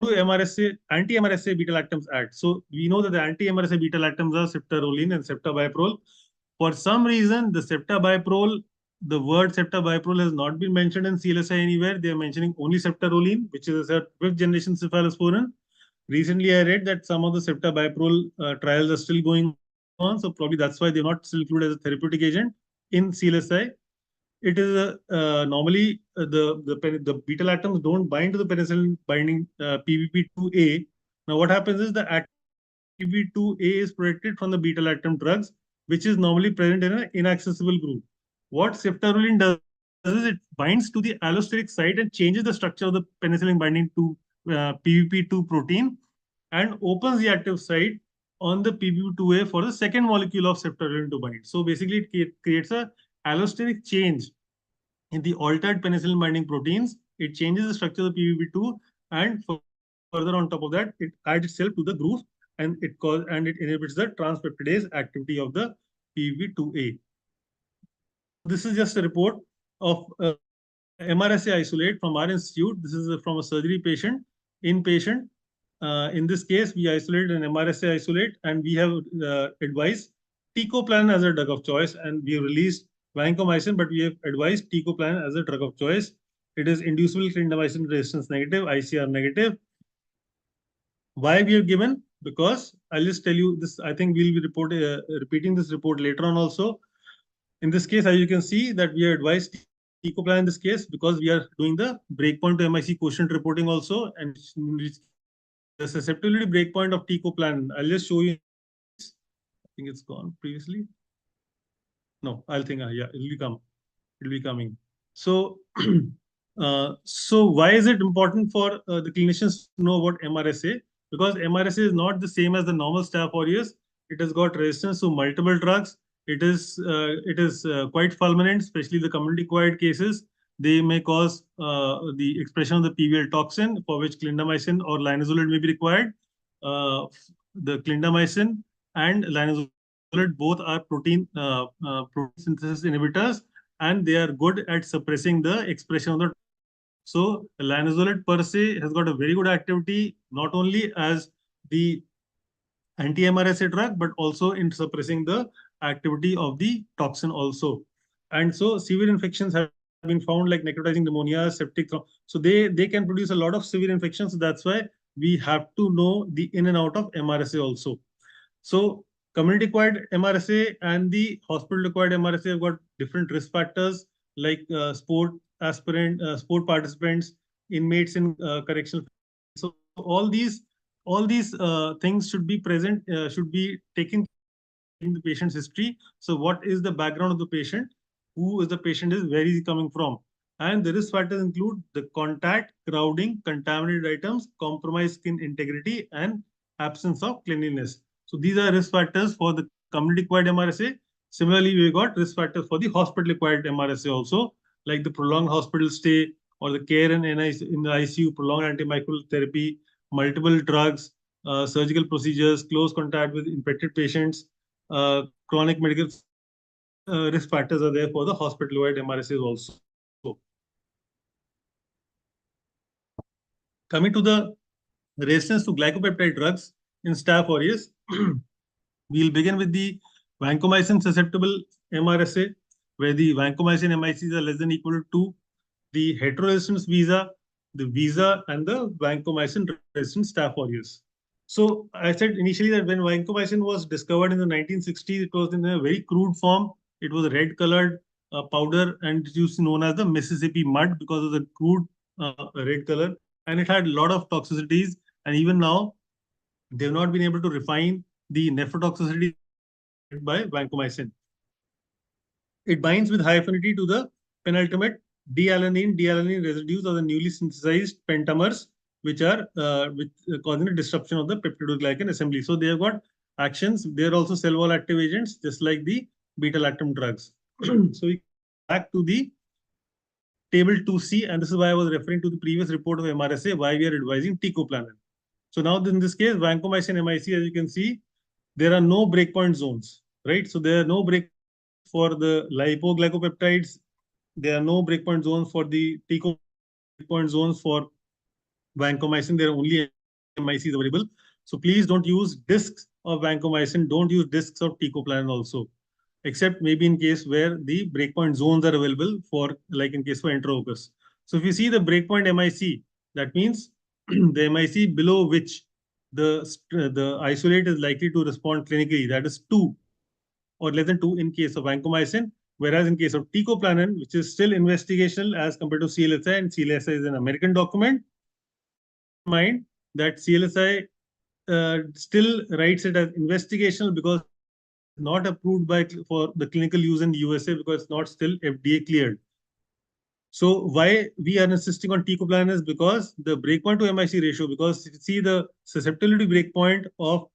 do MRSA, anti-MRSA beta-lactams act? So we know that the anti-MRSA beta-lactams are ceftaroline and ceftabiprole. For some reason, the ceftabiprole, the word ceftabiprole has not been mentioned in CLSI anywhere. They are mentioning only ceftaroline, which is a fifth generation cephalosporin. Recently, I read that some of the ceftabiprole trials are still going on. So probably that's why they're not still included as a therapeutic agent in CLSI. It is the beta lactams don't bind to the penicillin binding PBP2A. Now what happens is the PBP2A is protected from the beta lactam drugs, which is normally present in an inaccessible group. What ceftaroline does is it binds to the allosteric site and changes the structure of the penicillin binding to PBP2 protein and opens the active site on the PBP2A for the second molecule of ceftaroline to bind. So basically, it creates a allosteric change in the altered penicillin binding proteins. It changes the structure of the PBP2, and further on top of that, it adds itself to the groove, and it inhibits the transpeptidase activity of the PBP2A. This is just a report of MRSA isolate from our institute. This is from a surgery patient, inpatient. In this case, we isolated an MRSA isolate, and we have advised teicoplanin as a drug of choice, and we have released vancomycin, but we have advised teicoplanin as a drug of choice. It is inducible clindamycin resistance negative, ICR negative. Why we have given? Because I'll just tell you this. I think we'll be repeating this report later on also. In this case, as you can see, that we are advised teicoplanin in this case because we are doing the breakpoint to MIC quotient reporting also, and the susceptibility breakpoint of teicoplanin. I'll just show you. I think it's gone previously. No, I'll think, yeah, it'll be coming. So, so why is it important for the clinicians to know about MRSA? Because MRSA is not the same as the normal Staph aureus. It has got resistance to multiple drugs. It is quite fulminant, especially the community-acquired cases. They may cause the expression of the PBL toxin, for which clindamycin or linezolid may be required. The clindamycin and linezolid both are protein synthesis inhibitors, and they are good at suppressing the expression of the. So linezolid per se has got a very good activity, not only as the anti-MRSA drug, but also in suppressing the activity of the toxin also. And so severe infections have been found, like necrotizing pneumonia, septic. So they can produce a lot of severe infections. So that's why we have to know the in and out of MRSA also. So community-acquired MRSA and the hospital-acquired MRSA have got different risk factors, like sport participants, inmates in correctional. So all these things should be present, should be taken in the patient's history. So what is the background of the patient? Who is the patient is? Where is he coming from? And the risk factors include the contact, crowding, contaminated items, compromised skin integrity, and absence of cleanliness. So these are risk factors for the community-acquired MRSA. Similarly, we got risk factors for the hospital-acquired MRSA also, like the prolonged hospital stay or the care in the ICU, prolonged antimicrobial therapy, multiple drugs, surgical procedures, close contact with infected patients, chronic medical risk factors are there for the hospital-acquired MRSAs also. Coming to the resistance to glycopeptide drugs in Staph aureus, we'll begin with the vancomycin susceptible MRSA, where the vancomycin MICs are less than equal to 2, the heteroresistance visa, the visa, and the vancomycin resistant Staph aureus. So I said initially that when vancomycin was discovered in the 1960s, it was in a very crude form. It was a red-colored powder, and it used to be known as the Mississippi mud because of the crude red color. And it had a lot of toxicities. And even now, they've not been able to refine the nephrotoxicity by vancomycin. It binds with high affinity to the penultimate D-alanine residues of the newly synthesized pentamers, which are causing a disruption of the peptidoglycan assembly. So they have got actions. They are also cell wall active agents, just like the beta-lactam drugs. So we back to the table 2C, and this is why I was referring to the previous report of MRSA, why we are advising teicoplanin. So now in this case, vancomycin MIC, as you can see, there are no breakpoint zones, right? So there are no break for the lipoglycopeptides. There are no breakpoint zones for the breakpoint zones for vancomycin. There are only MICs available. So please don't use discs of vancomycin. Don't use discs of teicoplanin also, except maybe in case where the breakpoint zones are available for, like in case for Enterococci. So if you see the breakpoint MIC, that means the MIC below which the isolate is likely to respond clinically, that is 2 or less than 2 in case of vancomycin, whereas in case of teicoplanin, which is still investigational as compared to CLSI, and CLSI is an American document, mind that CLSI still writes it as investigational because not approved by for the clinical use in the USA because it's not still FDA cleared. So why we are insisting on teicoplanin is because the breakpoint to MIC ratio, because you see the susceptibility breakpoint of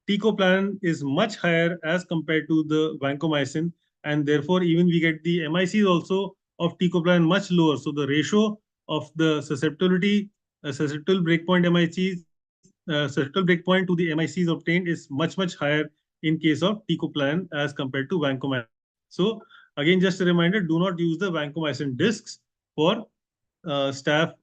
teicoplanin is much higher as compared to the vancomycin, and therefore even we get the MICs also of teicoplanin much lower. So the ratio of the susceptibility, susceptible breakpoint MICs, susceptible breakpoint to the MICs obtained is much higher in case of teicoplanin as compared to vancomycin. So again, just a reminder: do not use the vancomycin discs for staph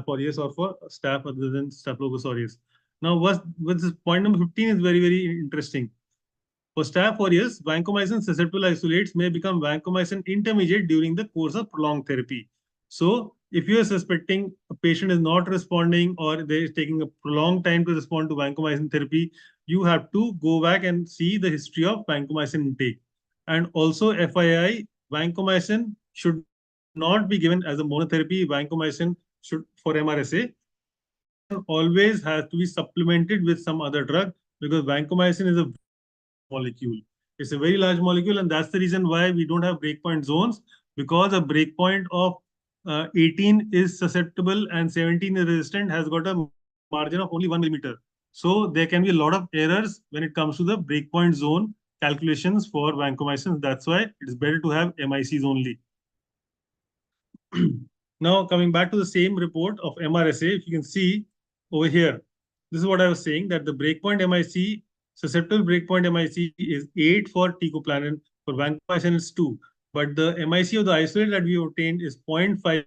aureus or for staph other than Staphylococcus aureus. Now, what's this point number 15 is very interesting. For staph aureus, vancomycin susceptible isolates may become vancomycin intermediate during the course of prolonged therapy. So, if you are suspecting a patient is not responding or they is taking a prolonged time to respond to vancomycin therapy, you have to go back and see the history of vancomycin intake. And also, FYI, vancomycin should not be given as a monotherapy. Vancomycin should, for MRSA, always has to be supplemented with some other drug because vancomycin is a molecule. It's a very large molecule, and that's the reason why we don't have breakpoint zones, because a breakpoint of 18 is susceptible and 17 is resistant has got a margin of only 1 millimeter. So there can be a lot of errors when it comes to the breakpoint zone calculations for vancomycin. That's why it is better to have MICs only. Now, coming back to the same report of MRSA, if you can see over here, this is what I was saying, that the breakpoint MIC, susceptible breakpoint MIC is 8 for teicoplanin, for vancomycin is 2. But the MIC of the isolate that we obtained is 0.5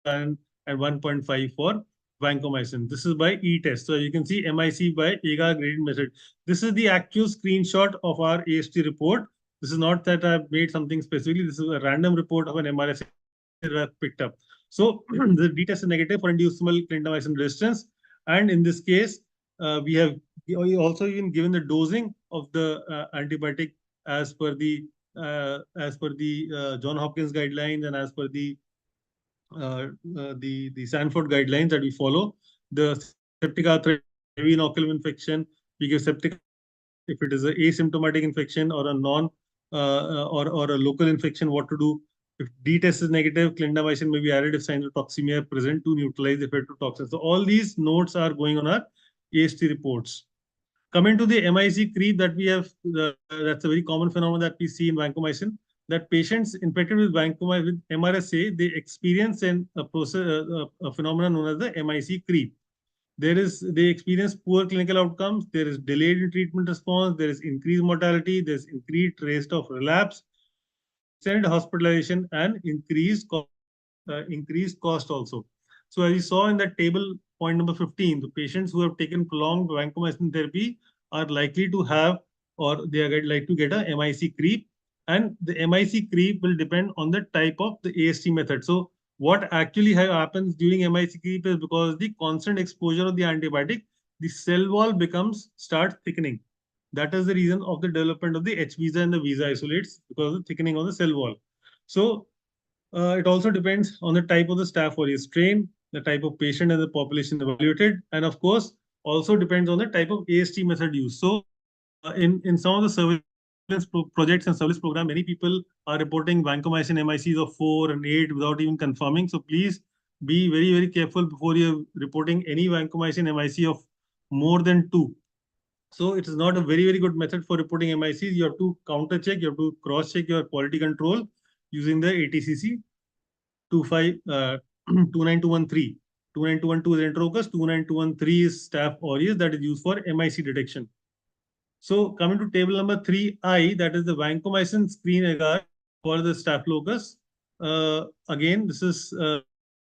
and 1.5 for vancomycin. This is by e-test. So you can see MIC by Agar gradient method. This is the actual screenshot of our AST report. This is not that I've made something specifically. This is a random report of an MRSA that I've picked up. So the d-test is negative for inducible clindamycin resistance. And in this case, we have also even given the dosing of the antibiotic as per the John Hopkins guidelines and as per the Sanford guidelines that we follow. The septic arthritis, heavy inoculum infection, we give septic if it is an asymptomatic infection or a or a local infection, what to do. If D-test is negative, clindamycin may be added if signs of toxemia are present to neutralize the effect of toxins. So all these notes are going on our AST reports. Coming to the MIC creep that we have, that's a very common phenomenon that we see in vancomycin, that patients infected with vancomycin with MRSA, they experience a phenomenon known as the MIC creep. They experience poor clinical outcomes, there is delayed in treatment response, there is increased mortality, there's increased rate of relapse, extended hospitalization, and increased cost also. So as you saw in that table, point number 15, the patients who have taken prolonged vancomycin therapy are likely to have, or they are like to get a MIC creep, and the MIC creep will depend on the type of the AST method. So what actually happens during MIC creep is because the constant exposure of the antibiotic, the cell wall starts thickening. That is the reason of the development of the H-visa and the visa isolates, because of the thickening of the cell wall. So it also depends on the type of the staph aureus strain, the type of patient and the population evaluated, and of course, also depends on the type of AST method used. So in some of the surveillance projects and surveillance program, many people are reporting vancomycin MICs of 4 and 8 without even confirming. So please be very, very careful before you're reporting any vancomycin MIC of more than 2. So it is not a very, very good method for reporting MICs. You have to counter check, you have to cross check your quality control using the ATCC 29213. 29212 is Enterococci, 29213 is Staph aureus, that is used for MIC detection. So coming to table number 3I, that is the vancomycin screen agar for the Staphylococcus. Again, this is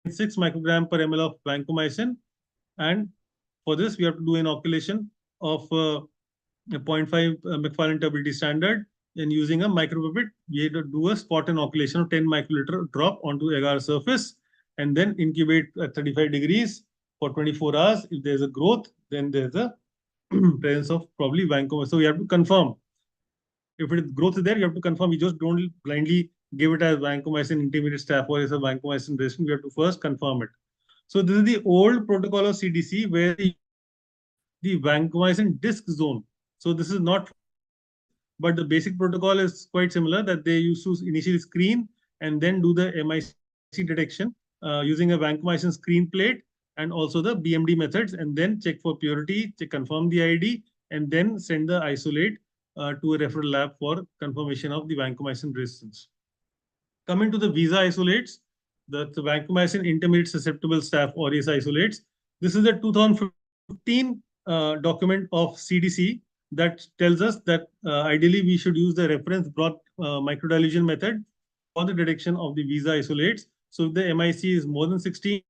6 microgram per ml of vancomycin, and for this we have to do inoculation of 0.5 McFarlane turbidity standard, and using a micropipette we have to do a spot inoculation of 10 microliter drop onto agar surface, and then incubate at 35 degrees for 24 hours. If there's a growth, then there's a presence of probably vancomycin. So you have to confirm. If growth is there, you have to confirm. You just don't blindly give it as vancomycin intermediate staph aureus or vancomycin resistant. You have to first confirm it. So this is the old protocol of CDC where the vancomycin disc zone. So this is not, but the basic protocol is quite similar, that they used to initially screen and then do the MIC detection using a vancomycin screen plate and also the BMD methods, and then check for purity, confirm the ID, and then send the isolate to a referral lab for confirmation of the vancomycin resistance. Coming to the VISA isolates, the vancomycin intermediate susceptible staph aureus isolates. This is a 2015 document of CDC that tells us that ideally we should use the reference broth microdilution method for the detection of the VISA isolates. So if the MIC is more than 16,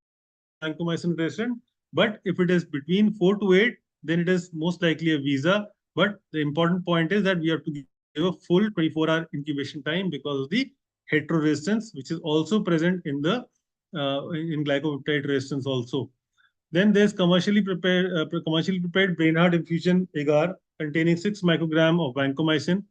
vancomycin resistant, but if it is between 4 to 8, then it is most likely a VISA. But the important point is that we have to give a full 24-hour incubation time because of the heteroresistance, which is also present in the in glycopeptide resistance also. Then there's commercially prepared brain-heart infusion agar containing 6 microgram of vancomycin.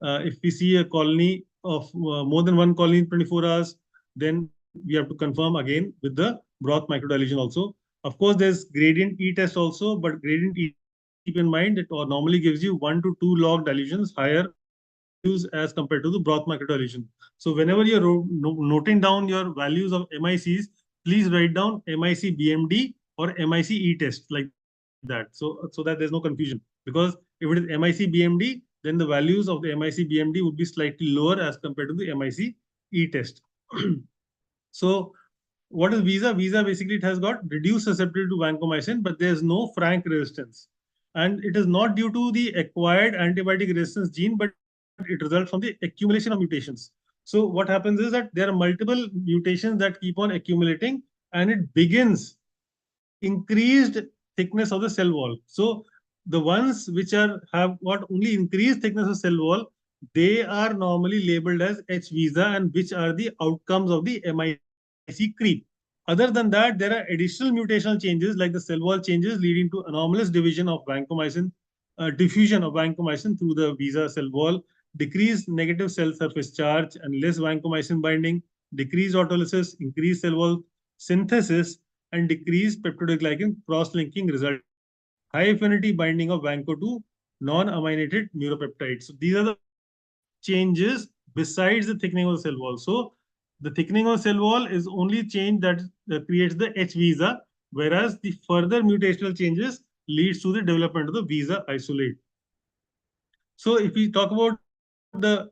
If we see a colony of more than one colony in 24 hours, then we have to confirm again with the broth microdilution also. Of course, there's gradient E test also, but gradient E, keep in mind, it normally gives you 1 to 2 log dilutions higher as compared to the broth microdilution. So whenever you're noting down your values of MICs, please write down MIC BMD or MIC E test like that, so that there's no confusion. Because if it is MIC BMD, then the values of the MIC BMD would be slightly lower as compared to the MIC E test. So what is VISA? VISA basically it has got reduced susceptibility to vancomycin, but there's no frank resistance. And it is not due to the acquired antibiotic resistance gene, but it results from the accumulation of mutations. So what happens is that there are multiple mutations that keep on accumulating, and it begins increased thickness of the cell wall. So the ones which have got only increased thickness of cell wall, they are normally labeled as H-VISA, and which are the outcomes of the MIC creep. Other than that, there are additional mutational changes like the cell wall changes leading to anomalous division of vancomycin, diffusion of vancomycin through the VISA cell wall, decreased negative cell surface charge and less vancomycin binding, decreased autolysis, increased cell wall synthesis, and decreased peptidoglycan cross-linking result. High affinity binding of vanco to non-aminated neuropeptides. So these are the changes besides the thickening of the cell wall. So the thickening of the cell wall is only change that creates the H-VISA, whereas the further mutational changes leads to the development of the VISA isolate. So if we talk about the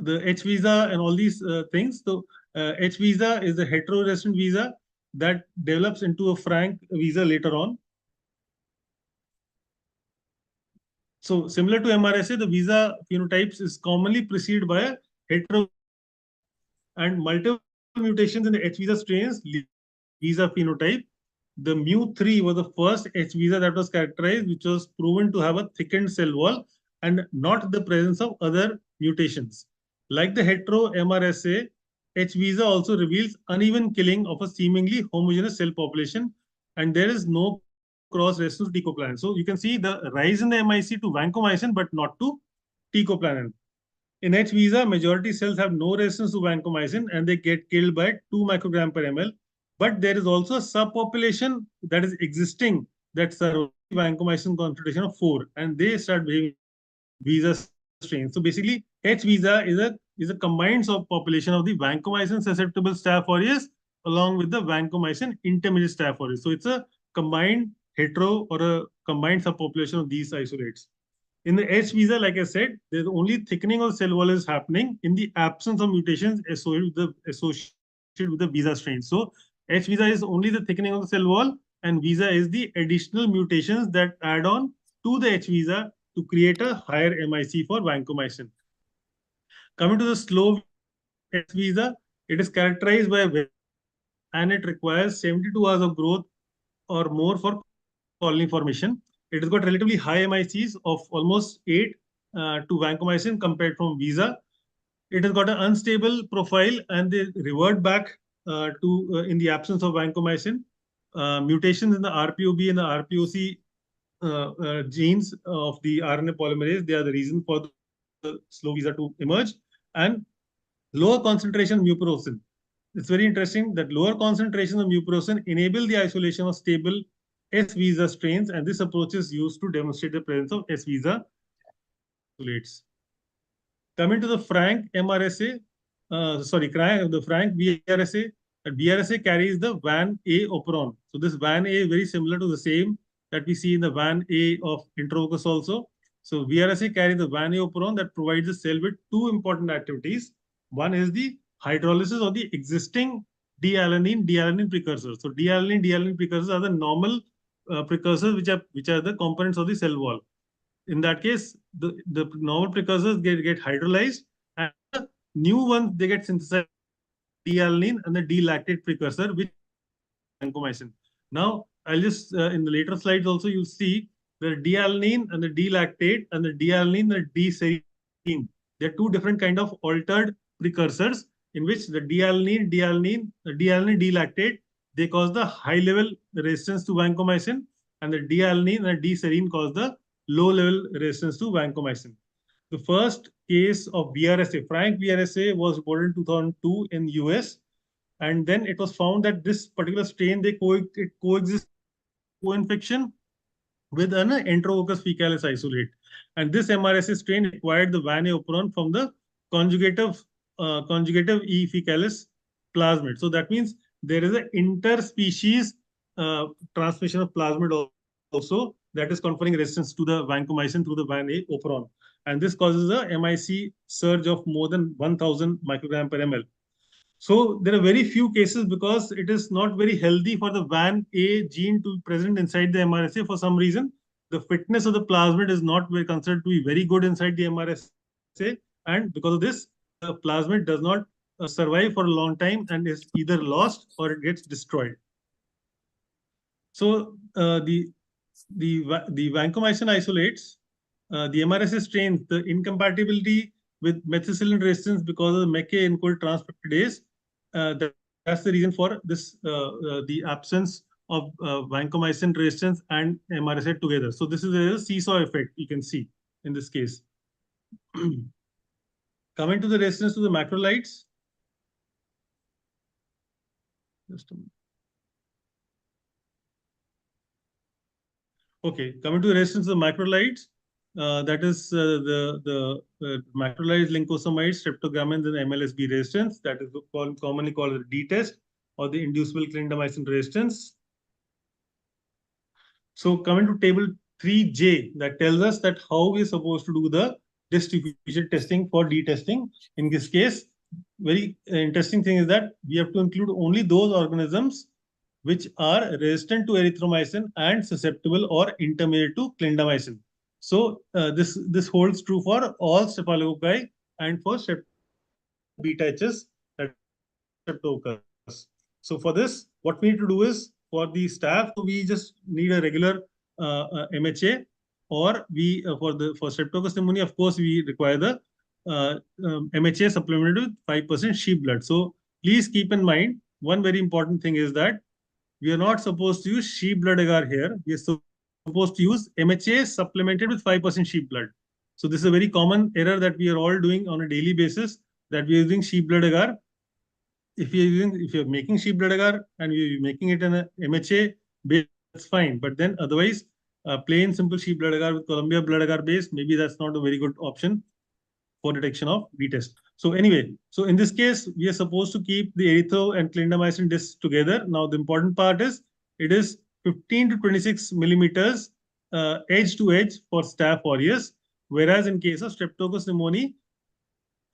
H-VISA and all these things, so H-VISA is a heteroresistant VISA that develops into a frank VISA later on. So similar to MRSA, the VISA phenotypes is commonly preceded by a hetero and multiple mutations in the H-VISA strains lead VISA phenotype. The mu3 was the first H-VISA that was characterized, which was proven to have a thickened cell wall and not the presence of other mutations. Like the hetero MRSA, H-VISA also reveals uneven killing of a seemingly homogeneous cell population, and there is no cross-resistance to teicoplanin. So you can see the rise in the MIC to vancomycin, but not to teicoplanin. In H-VISA, majority cells have no resistance to vancomycin and they get killed by 2 microgram per ml. But there is also a subpopulation that is existing that survives vancomycin concentration of 4, and they start behaving visa strains. So basically, H visa is a combined population of the vancomycin susceptible Staph aureus along with the vancomycin intermediate Staph aureus. So it's a combined hetero or a combined subpopulation of these isolates. In the H visa, like I said, there's only thickening of the cell wall is happening in the absence of mutations associated with the visa strain. So H visa is only the thickening of the cell wall, and visa is the additional mutations that add on to the H visa to create a higher MIC for vancomycin. Coming to the slow H visa, it is characterized by and it requires 72 hours of growth or more for colony formation. It has got relatively high MICs of almost 8 to vancomycin compared from visa. It has got an unstable profile and they revert back in the absence of vancomycin. Mutations in the RPOB and the RPOC genes of the RNA polymerase, they are the reason for the slow visa to emerge. And lower concentration mupirocin. It's very interesting that lower concentrations of mupirocin enable the isolation of stable S visa strains, and this approach is used to demonstrate the presence of S visa isolates. Coming to the frank MRSA, the frank VRSA. VRSA carries the VAN A operon. So this VAN A is very similar to the same that we see in the VAN A of Enterococci also. So VRSA carries the VAN A operon that provides the cell with two important activities. One is the hydrolysis of the existing D-alanine precursors. So D-alanine precursors are the normal precursors which are the components of the cell wall. In that case, the normal precursors get hydrolyzed, and the new ones they get synthesized, D-alanine and the D-lactate precursor, which is vancomycin. Now, I'll just in the later slides also you'll see the D-alanine and the D-lactate and the D-alanine and the D-serine. They're two different kind of altered precursors in which the D-alanine, D-lactate, they cause the high-level resistance to vancomycin, and the D-alanine and D-serine cause the low-level resistance to vancomycin. The first case of VRSA, frank VRSA, was reported in 2002 in US, and then it was found that this particular strain, it coexists co-infection with an Enterococcus faecalis isolate. And this MRSA strain required the VAN A operon from the conjugative E. faecalis plasmid. So that means there is an interspecies transmission of plasmid also that is conferring resistance to the vancomycin through the VAN A operon. And this causes a MIC surge of more than 1000 microgram per ml. So there are very few cases because it is not very healthy for the VAN A gene to be present inside the MRSA for some reason. The fitness of the plasmid is not considered to be very good inside the MRSA, and because of this, the plasmid does not survive for a long time and is either lost or it gets destroyed. So the vancomycin isolates, the MRSA strains, the incompatibility with methicillin resistance because of the MEK encoded transpeptidase. That's the reason for this, the absence of vancomycin resistance and MRSA together. So this is a seesaw effect you can see in this case. Coming to the resistance to the macrolides. Just a minute. Okay, coming to the resistance to the macrolides. That is the macrolide lincosamides, streptogramins, and MLSB resistance. That is commonly called the D-test or the inducible clindamycin resistance. So coming to table 3J, that tells us that how we're supposed to do the distribution testing for D-testing. In this case, very interesting thing is that we have to include only those organisms which are resistant to erythromycin and susceptible or intermediate to clindamycin. So this holds true for all Staphylococcus and for beta HS, Streptococcus. So for this, what we need to do is for the Staph, we just need a regular MHA, or we for Streptococcus pneumoniae, of course, we require the MHA supplemented with 5% sheep blood. So please keep in mind one very important thing is that we are not supposed to use sheep blood agar here. We are supposed to use MHA supplemented with 5% sheep blood. So this is a very common error that we are all doing on a daily basis, that we are using sheep blood agar. If you're making sheep blood agar and you're making it in a MHA base, that's fine. But then otherwise, plain simple sheep blood agar with Columbia blood agar base, maybe that's not a very good option for detection of B-test. So anyway, so in this case, we are supposed to keep the erythro and clindamycin discs together. Now, the important part is it is 15 to 26 millimeters edge to edge for Staph aureus, whereas in case of Streptococcus pneumoniae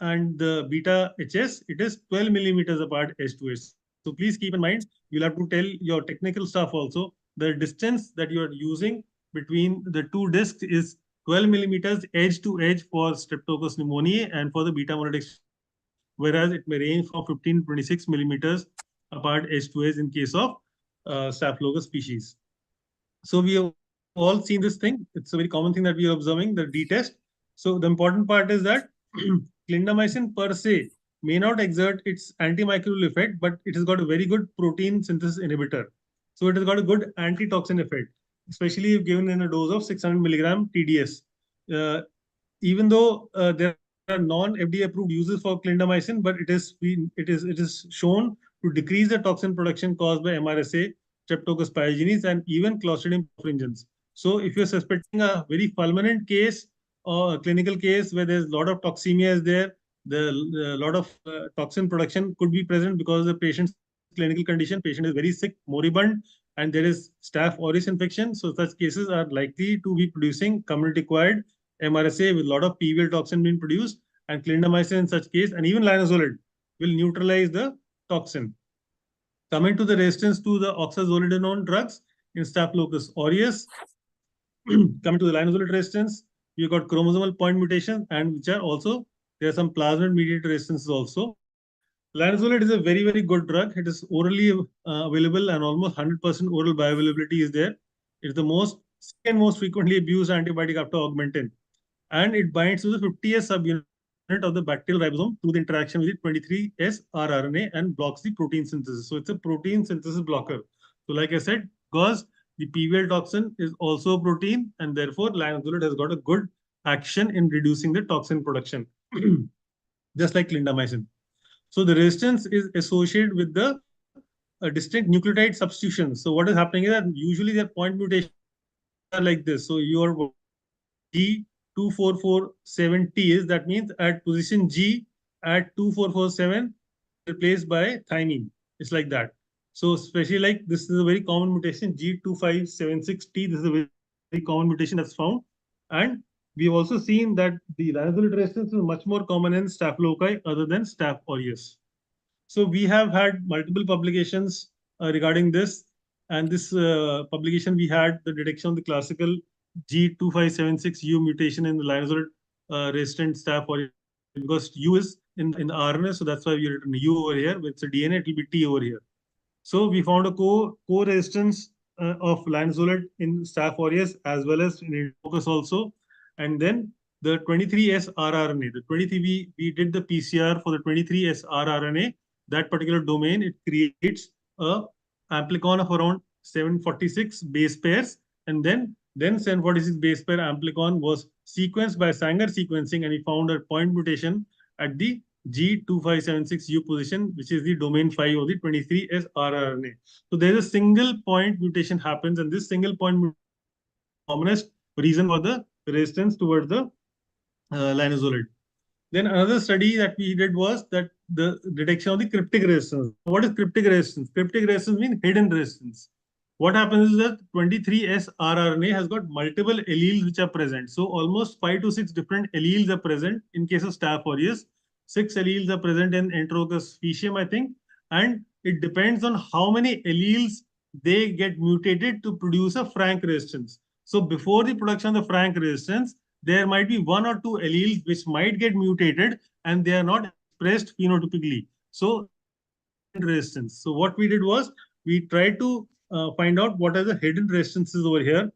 and the beta HS, it is 12 millimeters apart edge to edge. So please keep in mind, you'll have to tell your technical staff also the distance that you are using between the two discs is 12 millimeters edge to edge for Streptococcus pneumoniae and for the beta monotic strains, whereas it may range from 15 to 26 millimeters apart edge to edge in case of Staphylococcus species. So we have all seen this thing. It's a very common thing that we are observing, the D-test. So the important part is that clindamycin per se may not exert its antimicrobial effect, but it has got a very good protein synthesis inhibitor. So it has got a good antitoxin effect, especially if given in a dose of 600 milligram TDS. Uh, Even though there are non-FDA approved uses for clindamycin, but it is shown to decrease the toxin production caused by MRSA, Streptococcus pyogenes, and even Clostridium perfringens. So if you're suspecting a very fulminant case or a clinical case where there's a lot of toxemia is there, the lot of toxin production could be present because of the patient's clinical condition. Patient is very sick, moribund, and there is Staph aureus infection. So such cases are likely to be producing community-acquired MRSA with a lot of PVL toxin being produced, and clindamycin in such case, and even linezolid will neutralize the toxin. Coming to the resistance to the oxazolidinone drugs in Staphylococcus aureus, coming to the linezolid resistance, you've got chromosomal point mutation, and which are also, there are some plasmid mediated resistances also. Linezolid is a very, very good drug. It is orally available and almost 100% oral bioavailability is there. It's the second most frequently abused antibiotic after augmentin. And it binds to the 50S subunit of the bacterial ribosome through the interaction with the 23S rRNA and blocks the protein synthesis. So it's a protein synthesis blocker. So like I said, because the PVL toxin is also a protein, and therefore linezolid has got a good action in reducing the toxin production, just like clindamycin. So the resistance is associated with the distinct nucleotide substitutions. So what is happening is that usually their point mutations are like this. So your G2447T is, that means at position G at 2447 replaced by thymine. It's like that. So especially like this is a very common mutation, G2576T. This is a very common mutation that's found. And we've also seen that the linezolid resistance is much more common in Staphylococci other than Staph aureus. So we have had multiple publications regarding this. And this publication, we had the detection of the classical G2576U mutation in the linezolid resistant Staph aureus, because U is in the RNA. So that's why we written U over here. With the DNA, it will be T over here. So we found a co-resistance of linezolid in Staph aureus as well as in Enterococci also. And then the 23S rRNA, the 23, we did the PCR for the 23S rRNA, that particular domain, it creates a amplicon of around 746 base pairs. And then 746 base pair amplicon was sequenced by Sanger sequencing, and we found a point mutation at the G2576U position, which is the domain 5 of the 23S rRNA. So there's a single point mutation happens, and this single point mutation is the commonest reason for the resistance towards the linezolid. Then another study that we did was that the detection of the cryptic resistance. What is cryptic resistance? Cryptic resistance means hidden resistance. What happens is that 23S rRNA has got multiple alleles which are present. So almost 5 to 6 different alleles are present in case of Staph aureus. 6 alleles are present in Enterococci faecium, I think. And it depends on how many alleles they get mutated to produce a frank resistance. So before the production of the frank resistance, there might be 1 or 2 alleles which might get mutated and they are not expressed phenotypically. So resistance. So what we did was we tried to find out what are the hidden resistances over here.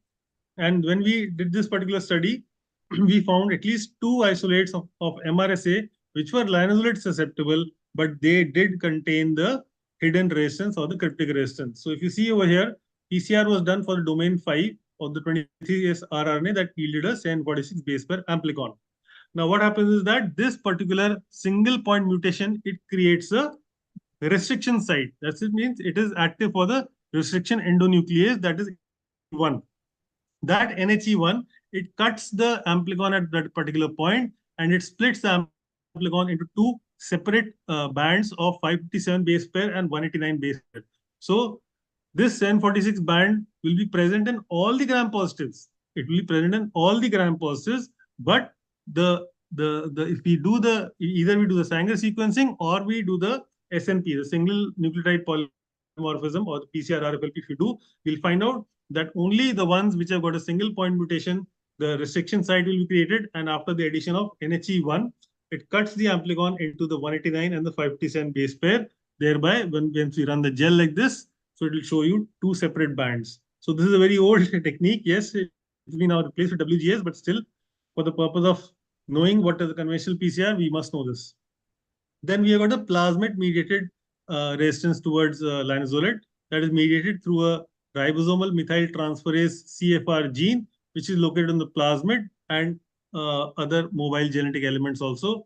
And when we did this particular study, we found at least 2 isolates of MRSA which were linezolid susceptible, but they did contain the hidden resistance or the cryptic resistance. So if you see over here, PCR was done for the domain 5 of the 23S rRNA that yielded a 746 base pair amplicon. Now what happens is that this particular single point mutation, it creates a restriction site. That means it is active for the restriction endonuclease, that is 1. That NHE1, it cuts the amplicon at that particular point, and it splits the amplicon into two separate bands of 557 base pair and 189 base pair. So this 746 band will be present in all the gram positives. It will be present in all the gram positives, but the if we do the either we do the Sanger sequencing or we do the SNP, the single nucleotide polymorphism, or the PCR-RFLP, if you do, we'll find out that only the ones which have got a single point mutation, the restriction site will be created, and after the addition of NHE1, it cuts the amplicon into the 189 and the 557 base pair. Thereby, when we run the gel like this, so it will show you two separate bands. So this is a very old technique. Yes, it's been now replaced with WGS, but still, for the purpose of knowing what is the conventional PCR, we must know this. Then we have got a plasmid-mediated resistance towards linezolid that is mediated through a ribosomal methyltransferase CFR gene, which is located in the plasmid and other mobile genetic elements also.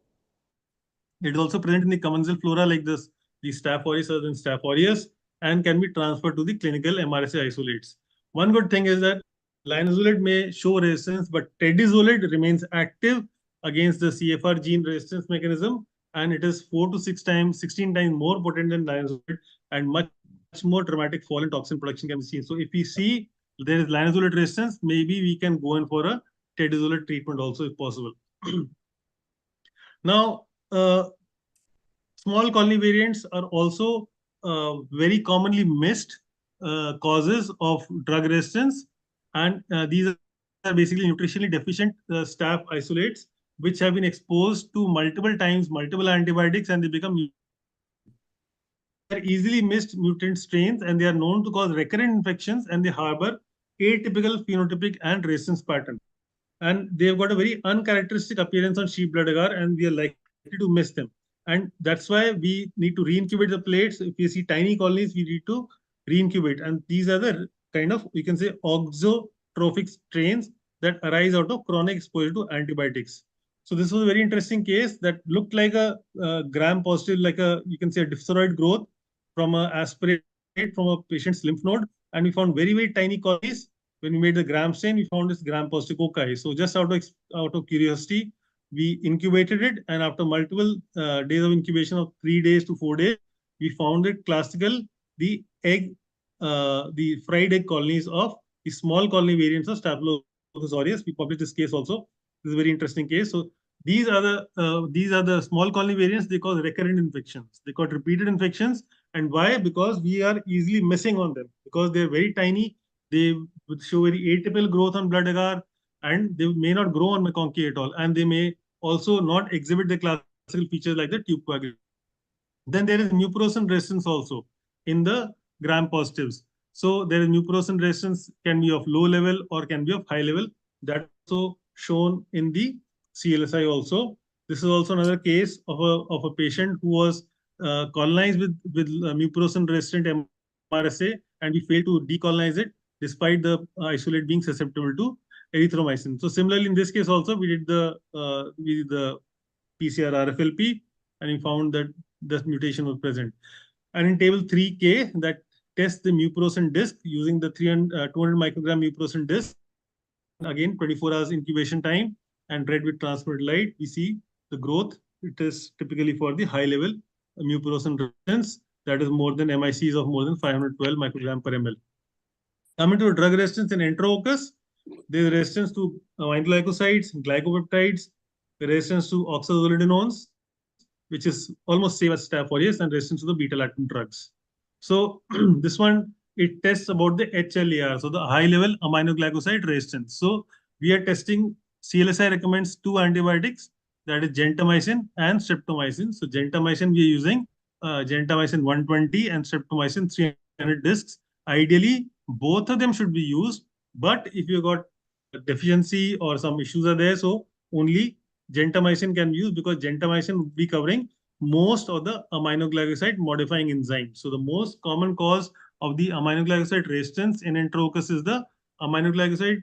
It is also present in the commensal flora like this, the Staph aureus and Staph aureus, and can be transferred to the clinical MRSA isolates. One good thing is that linezolid may show resistance, but tedizolid remains active against the CFR gene resistance mechanism, and it is 4 to 6 times, 16 times more potent than linezolid, and much more dramatic fall in toxin production can be seen. So if we see there is linezolid resistance, maybe we can go in for a tedizolid treatment also if possible. Now, small colony variants are also very commonly missed causes of drug resistance, and these are basically nutritionally deficient staph isolates which have been exposed to multiple times, multiple antibiotics, and they become. They are easily missed mutant strains, and they are known to cause recurrent infections, and they harbor atypical phenotypic and resistance pattern. And they've got a very uncharacteristic appearance on sheep blood agar, and we are likely to miss them. And that's why we need to reincubate the plates. If we see tiny colonies, we need to reincubate. And these are the kind of, we can say, auxotrophic strains that arise out of chronic exposure to antibiotics. So this was a very interesting case that looked like a gram positive, like a, you can say, a diphtheroid growth from a aspirate from a patient's lymph node. And we found very, very tiny colonies. When we made the gram stain, we found this gram positive cocci. So just out of curiosity, we incubated it, and after multiple days of incubation of 3 days to 4 days, we found it classical, the fried egg colonies of the small colony variants of Staphylococcus aureus. We published this case also. This is a very interesting case. So these are the small colony variants. They cause recurrent infections. They cause repeated infections. And why? Because we are easily missing on them, because they're very tiny. They would show very atypical growth on blood agar, and they may not grow on McConkey at all, and they may also not exhibit the classical features like the tube coagulation. Then there is mupirocin resistance also in the gram positives. So there is mupirocin resistance, can be of low level or can be of high level. That also shown in the CLSI also. This is also another case of a patient who was colonized with mupirocin resistant MRSA, and we failed to decolonize it despite the isolate being susceptible to erythromycin. So similarly, in this case also, we did the PCR-RFLP, and we found that the mutation was present. And in table 3K, that tests the mupirocin disc using the 200 microgram mupirocin disc. Again, 24 hours incubation time, and read with transmitted light, we see the growth. It is typically for the high level mupirocin resistance, that is more than MICs of more than 512 microgram per ml. Coming to drug resistance in Enterococci, there is resistance to aminoglycosides, glycopeptides, resistance to oxazolidinones, which is almost same as Staph aureus, and resistance to the beta-lactam drugs. So this one, it tests about the HLAR, so the high-level aminoglycoside resistance. So we are testing, CLSI recommends 2 antibiotics, that is gentamicin and streptomycin. So gentamicin, we are using gentamicin 120 and streptomycin 300 discs. Ideally, both of them should be used, but if you got a deficiency or some issues are there, so only gentamicin can be used, because gentamicin would be covering most of the aminoglycoside modifying enzymes. So the most common cause of the aminoglycoside resistance in Enterococci is the aminoglycoside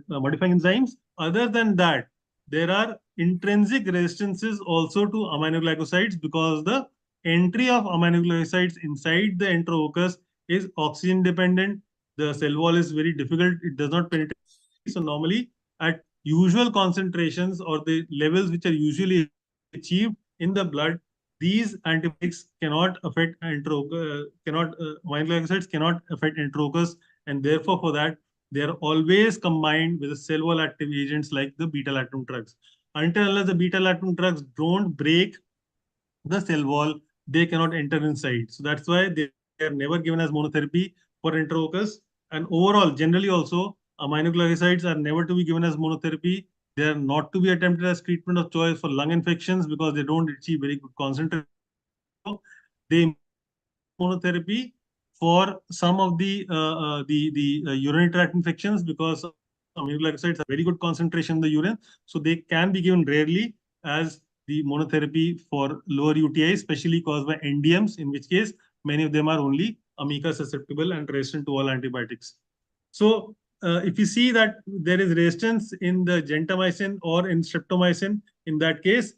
modifying enzymes. Other than that, there are intrinsic resistances also to aminoglycosides, because the entry of aminoglycosides inside the Enterococci is oxygen dependent, the cell wall is very difficult. It does not penetrate. So normally at usual concentrations or the levels which are usually achieved in the blood, these antibiotics cannot affect aminoglycosides cannot affect Enterococci, and therefore for that they are always combined with the cell wall active agents like the beta-lactam drugs. Until unless the beta-lactam drugs don't break the cell wall, they cannot enter inside. So that's why they are never given as monotherapy for Enterococci. And overall, generally also, aminoglycosides are never to be given as monotherapy. They are not to be attempted as treatment of choice for lung infections because they don't achieve very good concentration. They monotherapy for some of the urinary tract infections because aminoglycosides have very good concentration in the urine, so they can be given rarely as the monotherapy for lower UTI, especially caused by NDMs, in which case many of them are only amica susceptible and resistant to all antibiotics. So if you see that there is resistance in the gentamicin or in streptomycin, in that case,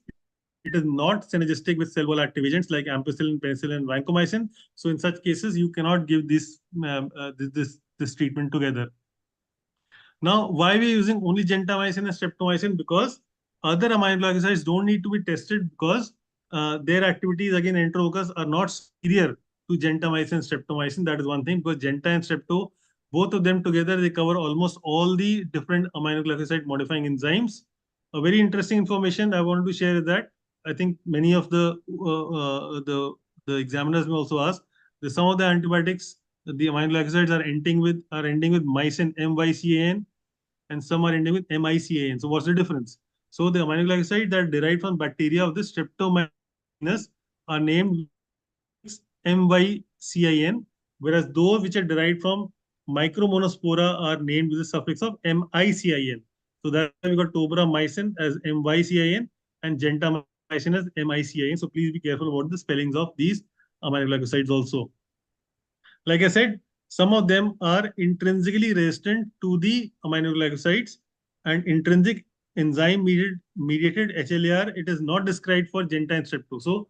it is not synergistic with cell wall active agents like ampicillin, penicillin, and vancomycin. So in such cases, you cannot give this treatment together. Now, why we are using only gentamicin and streptomycin? Because other aminoglycosides don't need to be tested because their activities against Enterococci are not superior to gentamicin, streptomycin. That is one thing, because genta and strepto, both of them together, they cover almost all the different aminoglycoside modifying enzymes. A very interesting information I wanted to share is that I think many of the examiners may also ask that some of the antibiotics, the aminoglycosides are ending with mycin, MYCAN, and some are ending with MICAN. So what's the difference? So the aminoglycosides that are derived from bacteria of the Streptomyces are named MYCIN, whereas those which are derived from Micromonospora are named with the suffix of MICIN. So that's why we got tobramycin as MYCIN and gentamicin as MICIN. So please be careful about the spellings of these aminoglycosides also. Like I said, some of them are intrinsically resistant to the aminoglycosides, and intrinsic enzyme mediated HLAR, it is not described for genta and strepto. So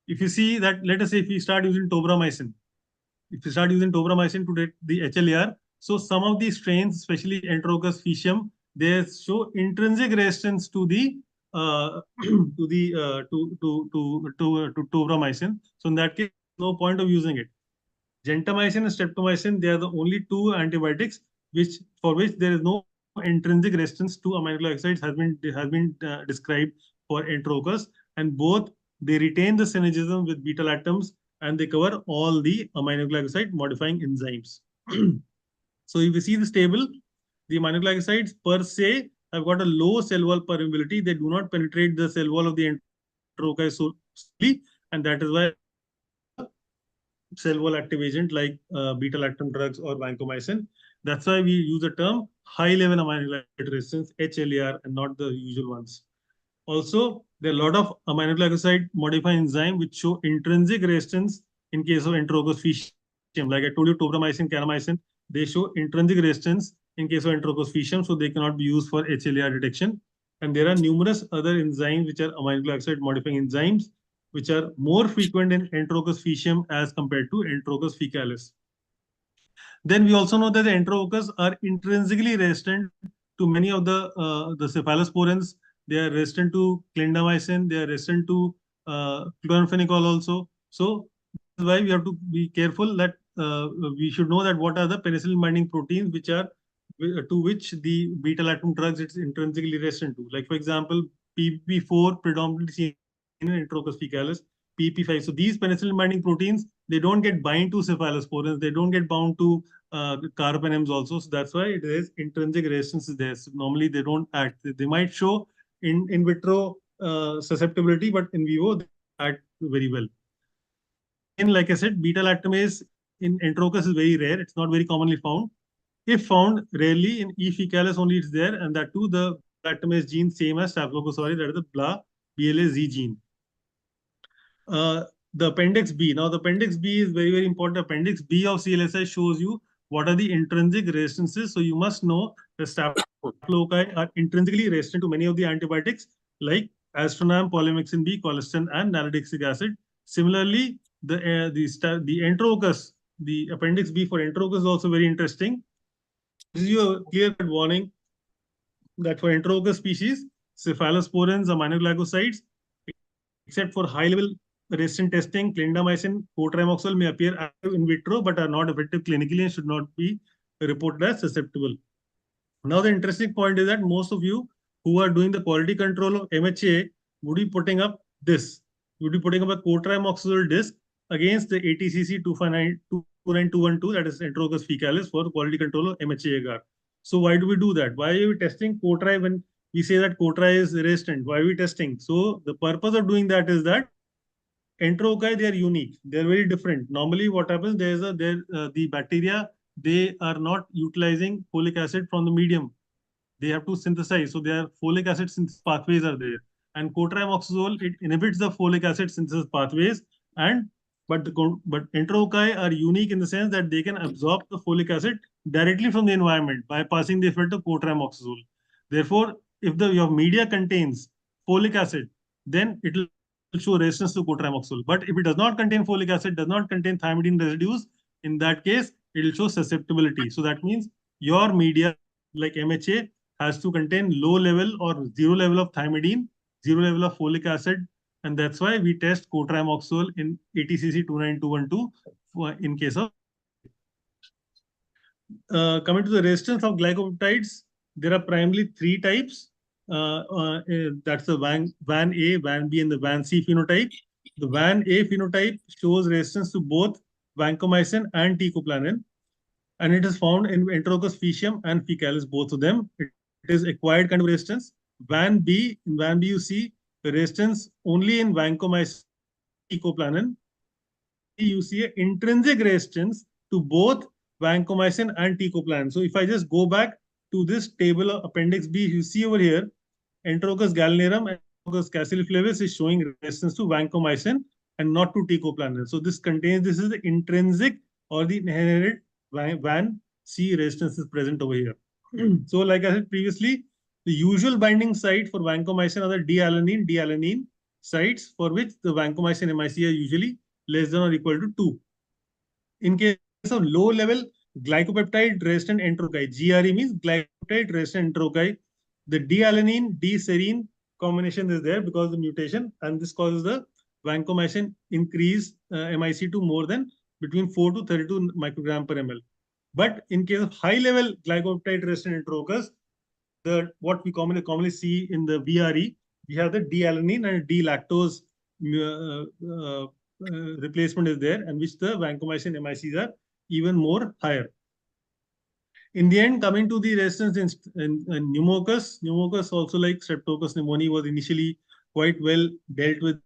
if you see that, let us say if you start using tobramycin, to get the HLAR, so some of these strains, especially Enterococci faecium, they show intrinsic resistance to the to tobramycin. So in that case, no point of using it. Gentamicin and streptomycin, they are the only two antibiotics for which there is no intrinsic resistance to aminoglycosides has been described for Enterococci, and both they retain the synergism with beta-lactams and they cover all the aminoglycoside modifying enzymes. So if you see this table, the aminoglycosides per se have got a low cell wall permeability. They do not penetrate the cell wall of the Enterococci solely, and that is why cell wall active agent like beta-lactam drugs or vancomycin. That's why we use the term high-level aminoglycoside resistance, HLAR, and not the usual ones. Also, there are a lot of aminoglycoside modifying enzyme which show intrinsic resistance in case of Enterococci faecium. Like I told you, tobramycin, kanamycin, they show intrinsic resistance in case of Enterococci faecium, so they cannot be used for HLAR detection. And there are numerous other enzymes which are aminoglycoside modifying enzymes, which are more frequent in Enterococci faecium as compared to Enterococci faecalis. Then we also know that the Enterococci are intrinsically resistant to many of the cephalosporins. They are resistant to clindamycin. They are resistant to chloramphenicol also. So that's why we have to be careful that we should know that what are the penicillin binding proteins which are to which the beta-lactam drugs it's intrinsically resistant to. Like for example, PP4 predominantly seen in Enterococci faecalis, PP5. So these penicillin binding proteins, they don't get bind to cephalosporins. They don't get bound to carbapenems also. So that's why it is intrinsic resistance is there. So normally they don't act. They might show in vitro susceptibility, but in vivo they act very well. Again, like I said, beta-lactamase in Enterococci is very rare. It's not very commonly found. If found, rarely in E. faecalis only it's there, and that too the lactamase gene same as Staphylococcus aureus, that is the BLA-Z gene. The appendix B. Now, the appendix B is very, very important. Appendix B of CLSI shows you what are the intrinsic resistances. So you must know the Staphylococcus are intrinsically resistant to many of the antibiotics like Astronam, polymyxin B, colistin, and nalidixic acid. Similarly, the Enterococci, the appendix B for Enterococci is also very interesting. This is your clear-cut warning that for Enterococci species, cephalosporins, aminoglycosides, except for high-level resistant testing, clindamycin, cotrimoxazole may appear active in vitro but are not effective clinically and should not be reported as susceptible. Now, the interesting point is that most of you who are doing the quality control of MHA would be putting up this. You would be putting up a cotrimoxazole disc against the ATCC 29212, that is Enterococci fecalis, for quality control of MHA agar. So why do we do that? Why are we testing cotri when we say that cotri is resistant? Why are we testing? So the purpose of doing that is that Enterococci, they are unique. They're very different. Normally, what happens, the bacteria, they are not utilizing folic acid from the medium. They have to synthesize. So their folic acid synthesis pathways are there. And cotrimoxazole, it inhibits the folic acid synthesis pathways. But Enterococci are unique in the sense that they can absorb the folic acid directly from the environment, bypassing the effect of cotrimoxazole. Therefore, if your media contains folic acid, then it will show resistance to cotrimoxazole. But if it does not contain folic acid, does not contain thymidine residues, in that case, it will show susceptibility. So that means your media, like MHA, has to contain low level or zero level of thymidine, zero level of folic acid, and that's why we test cotrimoxazole in ATCC 29212 in case of. Coming to the resistance of glycopeptides, there are primarily three types. That's the VAN A, VAN B, and the VAN C phenotype. The VAN A phenotype shows resistance to both vancomycin and teicoplanin, and it is found in Enterococci faecium and fecalis, both of them. It is acquired kind of resistance. In VAN B, you see the resistance only in vancomycin, teicoplanin. You see an intrinsic resistance to both vancomycin and teicoplanin. So if I just go back to this table of Appendix B, you see over here, Enterococci gallinarum and Enterococci cassiflavus is showing resistance to vancomycin and not to teicoplanin. So this is the intrinsic or the inherent VAN C resistance is present over here. So like I said previously, the usual binding site for vancomycin are the D-alanine sites, for which the vancomycin MIC are usually less than or equal to 2. In case of low-level glycopeptide resistant enterococci, GRE means glycopeptide resistant enterococci, the D-alanine, D-serine combination is there because of the mutation, and this causes the vancomycin increase MIC to more than between 4 to 32 microgram per ml. But in case of high-level glycopeptide resistant enterococcus, what we commonly see in the VRE, we have the D-alanine and D-lactose replacement is there, and which the vancomycin MICs are even more higher. In the end, coming to the resistance in pneumococcus also, like Streptococcus pneumoniae, was initially quite well dealt with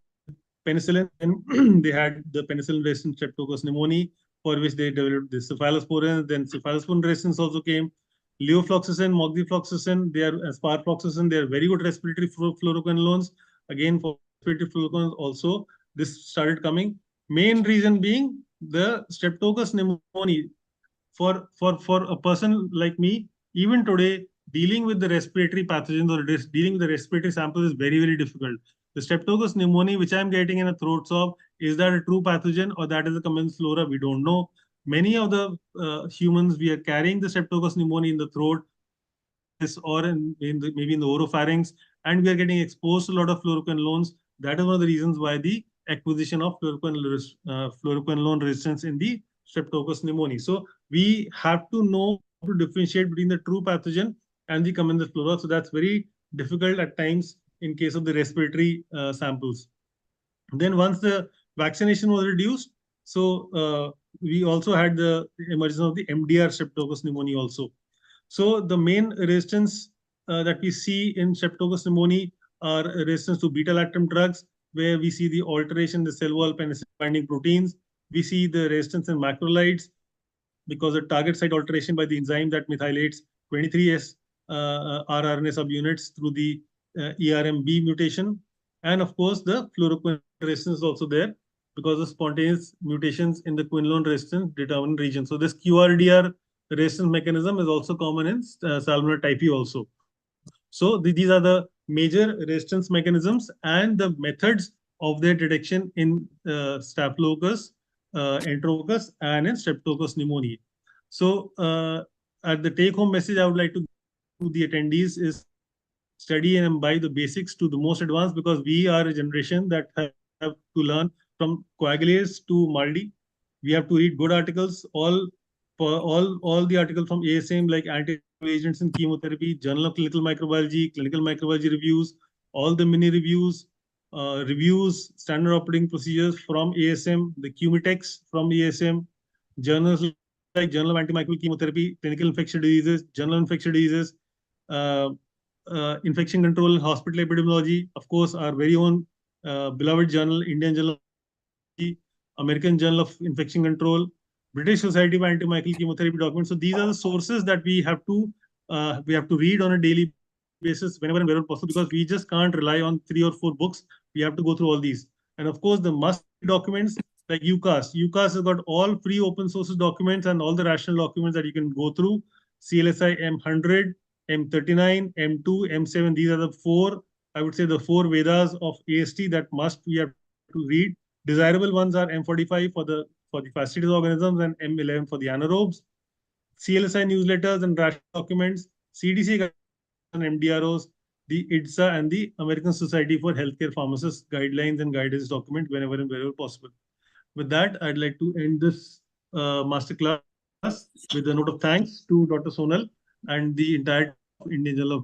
penicillin, and they had the penicillin-resistant Streptococcus pneumoniae, for which they developed the cephalosporin. Then cephalosporin resistance also came. Leofloxacin, moxifloxacin, they are sparfloxacin, they are very good respiratory fluoroquinolones. Again, for respiratory fluoroquinolones also, this started coming. Main reason being the Streptococcus pneumoniae. For a person like me, even today, dealing with the respiratory pathogens or dealing with the respiratory samples is very, very difficult. The Streptococcus pneumoniae, which I'm getting in a throat swab, is that a true pathogen or that is a commensal flora? We don't know. Many of the humans, we are carrying the Streptococcus pneumoniae in the throat or maybe in the oropharynx, and we are getting exposed to a lot of fluoroquinolones. That is one of the reasons why the acquisition of fluoroquinolone resistance in the Streptococcus pneumoniae. So we have to know how to differentiate between the true pathogen and the commensal flora. So that's very difficult at times in case of the respiratory samples. Then once the vaccination was reduced, so we also had the emergence of the MDR Streptococcus pneumoniae also. So the main resistance that we see in Streptococcus pneumoniae are resistance to beta-lactam drugs, where we see the alteration in the cell wall penicillin binding proteins. We see the resistance in macrolides because of target site alteration by the enzyme that methylates 23S rRNA subunits through the ERMB mutation. And of course, the fluoroquinolone resistance is also there because of spontaneous mutations in the quinolone resistance determinant region. So this QRDR resistance mechanism is also common in Salmonella typhi also. So these are the major resistance mechanisms and the methods of their detection in Staphylococcus Enterococci and in Streptococcus pneumoniae. So at the take-home message I would like to give to the attendees is study and imbibe the basics to the most advanced, because we are a generation that have to learn from coagulase to MALDI. We have to read good articles, all the articles from ASM, like anti agents in chemotherapy, Journal of Clinical Microbiology reviews, all the mini reviews, reviews, standard operating procedures from ASM, the Qmitex from ASM, journals like Journal of Antimicrobial Chemotherapy, Clinical Infectious Diseases, Journal of Infectious Diseases, uh, infection control and hospital epidemiology, of course, our very own beloved journal, Indian Journal of Epidemiology, American Journal of Infection Control, British Society of Antimicrobial Chemotherapy documents. So these are the sources that we have to read on a daily basis whenever and wherever possible, because we just can't rely on 3 or 4 books. We have to go through all these. And of course, the must documents like UCAS. UCAS has got all free open sources documents and all the rational documents that you can go through. CLSI M100, M39, M2, M7. These are the four, I would say, the four Vedas of AST that must we have to read. Desirable ones are M45 for the fastidious organisms and M11 for the anaerobes. CLSI newsletters and rational documents, CDC guidelines and MDROs, the IDSA and the American Society for Healthcare Pharmacists guidelines and guidance document whenever and wherever possible. With that, I'd like to end this masterclass with a note of thanks to Dr. Sonal and the entire team of Indian Journal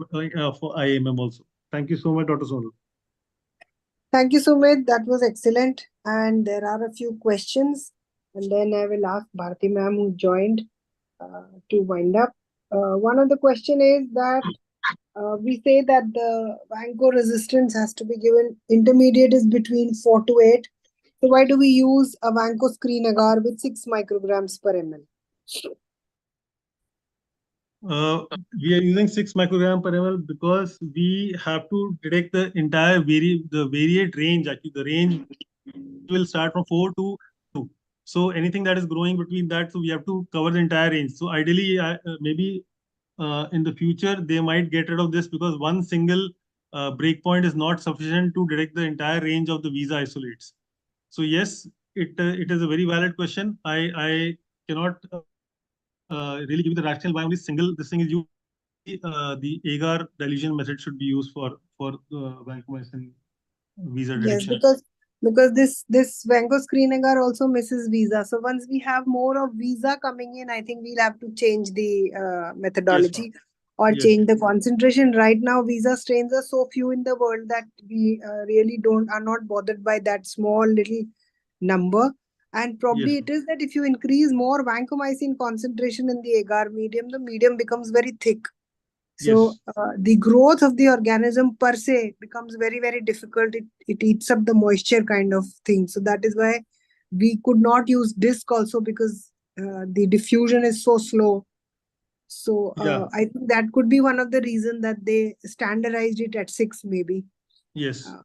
for IAMM also. Thank you so much, Dr. Sonal. Thank you, Sumit. That was excellent. And there are a few questions. And then I will ask Bharti ma'am, who joined, to wind up. One of the question is that we say that the vanco resistance has to be given, intermediate is between 4 to 8. So why do we use a vanco screen agar with 6 micrograms per ml? We are using 6 microgram per ml because we have to detect the entire variate range. Actually, the range will start from 4 to 2. So anything that is growing between that, so we have to cover the entire range. So ideally, maybe in the future, they might get rid of this, because one single breakpoint is not sufficient to detect the entire range of the visa isolates. So yes, it is a very valid question. I cannot really give you the rationale why only single this thing is used. The agar dilution method should be used for vancomycin visa Yes, detection. because this vanco screen agar also misses visa. So once we have more of visa coming in, I think we'll have to change the methodology. Yes, Or yes, change the concentration. Right now, visa strains are so few in the world that we really are not bothered by that small little number. And probably yes, it is that if you increase more vancomycin concentration in the agar medium, the medium becomes very thick. So yes, the growth of the organism per se becomes very, very difficult. It eats up the moisture kind of thing. So that is why we could not use disc also, because the diffusion is so slow. So yeah, I think that could be one of the reasons that they standardized it at 6 maybe. yes. Uh,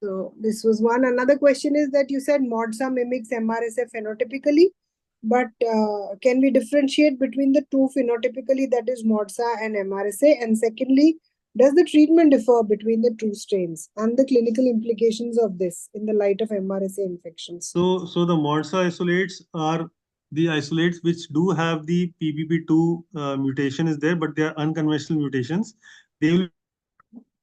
so this was one. Another question is that you said MODSA mimics MRSA phenotypically, but can we differentiate between the two phenotypically, that is MODSA and MRSA? And secondly, does the treatment differ between the two strains and the clinical implications of this in the light of MRSA infections? So the MRSA isolates are the isolates which do have the PBP2 mutation is there, but they are unconventional mutations. They will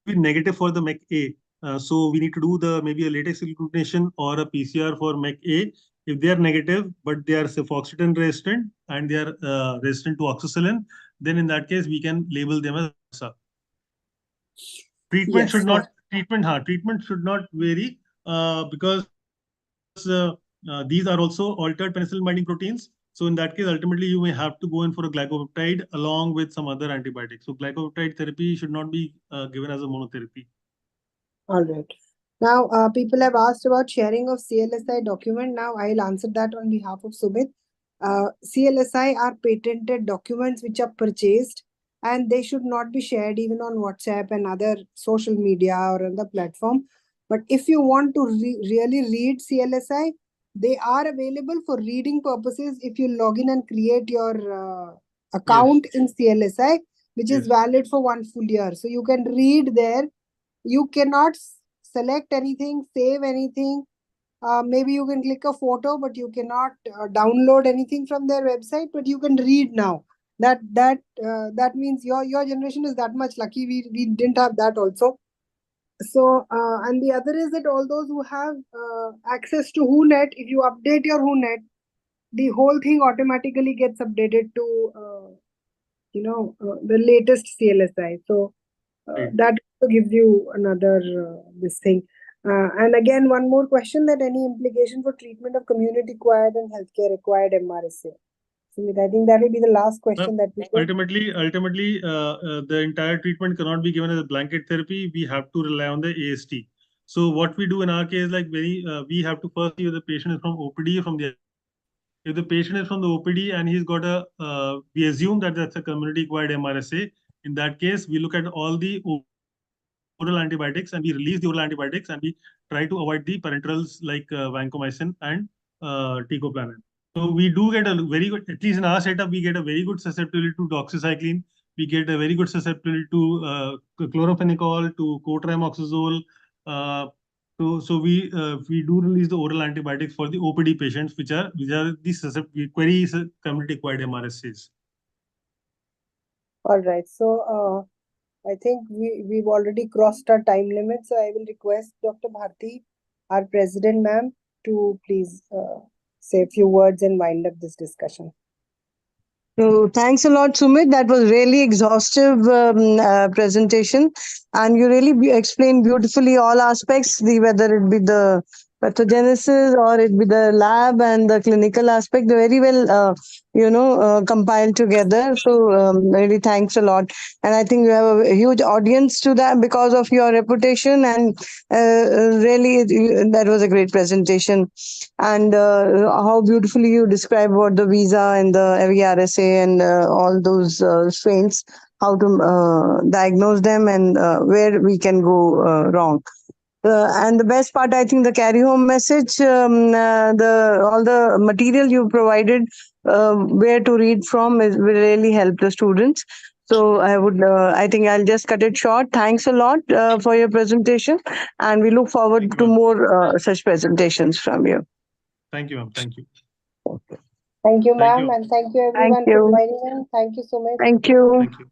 be negative for the MEC-A. So we need to do maybe a latex agglutination or a PCR for MEC-A. If they are negative, but they are cefoxitin resistant and they are resistant to oxacillin, then in that case we can label them as MRSA. Yes. Treatment should not vary because these are also altered penicillin binding proteins. So in that case, ultimately you may have to go in for a glycopeptide along with some other antibiotics. So glycopeptide therapy should not be given as a monotherapy. All right. Now, people have asked about sharing of CLSI document. Now, I'll answer that on behalf of Sumit. CLSI are patented documents which are purchased, and they should not be shared even on WhatsApp and other social media or other platform. But if you want to really read CLSI, they are available for reading purposes if you log in and create your account Yes, in CLSI, which is yes, valid for 1 full year. So you can read there. You cannot select anything, save anything. Maybe you can click a photo, but you cannot download anything from their website, but you can read now. That means your generation is that much lucky. We didn't have that also. So and the other is that all those who have access to WhoNet, if you update your WhoNet, the whole thing automatically gets updated to the latest CLSI. So Right. that also gives you another this thing. And again, one more question: that any implication for treatment of community-acquired and healthcare-acquired MRSA? Sumit, I think that will be the last question that we take. Ultimately, the entire treatment cannot be given as a blanket therapy. We have to rely on the AST. So what we do in our case, like we have to first see if the patient is from OPD or from the. If the patient is from the OPD and he's got we assume that that's a community-acquired MRSA. In that case, we look at all the oral antibiotics and we release the oral antibiotics and we try to avoid the parenterals like vancomycin and teicoplanin. So we do get a very good, at least in our setup, we get a very good susceptibility to doxycycline. We get a very good susceptibility to chloramphenicol, to cotrimoxazole. So we do release the oral antibiotics for the OPD patients, which are the query community acquired MRSAs. All right. So I think we've already crossed our time limit. So I will request Dr. Bharti, our president, ma'am, to please say a few words and wind up this discussion. So thanks a lot, Sumit. That was really exhaustive presentation, and you really explained beautifully all aspects, whether it be the pathogenesis or it be the lab and the clinical aspect. They're very well, compiled together. So really, thanks a lot. And I think you have a huge audience to that because of your reputation, and really, that was a great presentation. And how beautifully you describe what the visa and the VRSA and all those strains, how to diagnose them and where we can go wrong. And the best part, I think, the carry home message, the all the material you provided, where to read from, will really help the students. So I think I'll just cut it short. Thanks a lot for your presentation, and we look forward to more such presentations from you. Thank you, ma'am. Thank you. Thank you, ma'am, and thank you everyone for joining in. Thank you so much. Thank you. Thank you.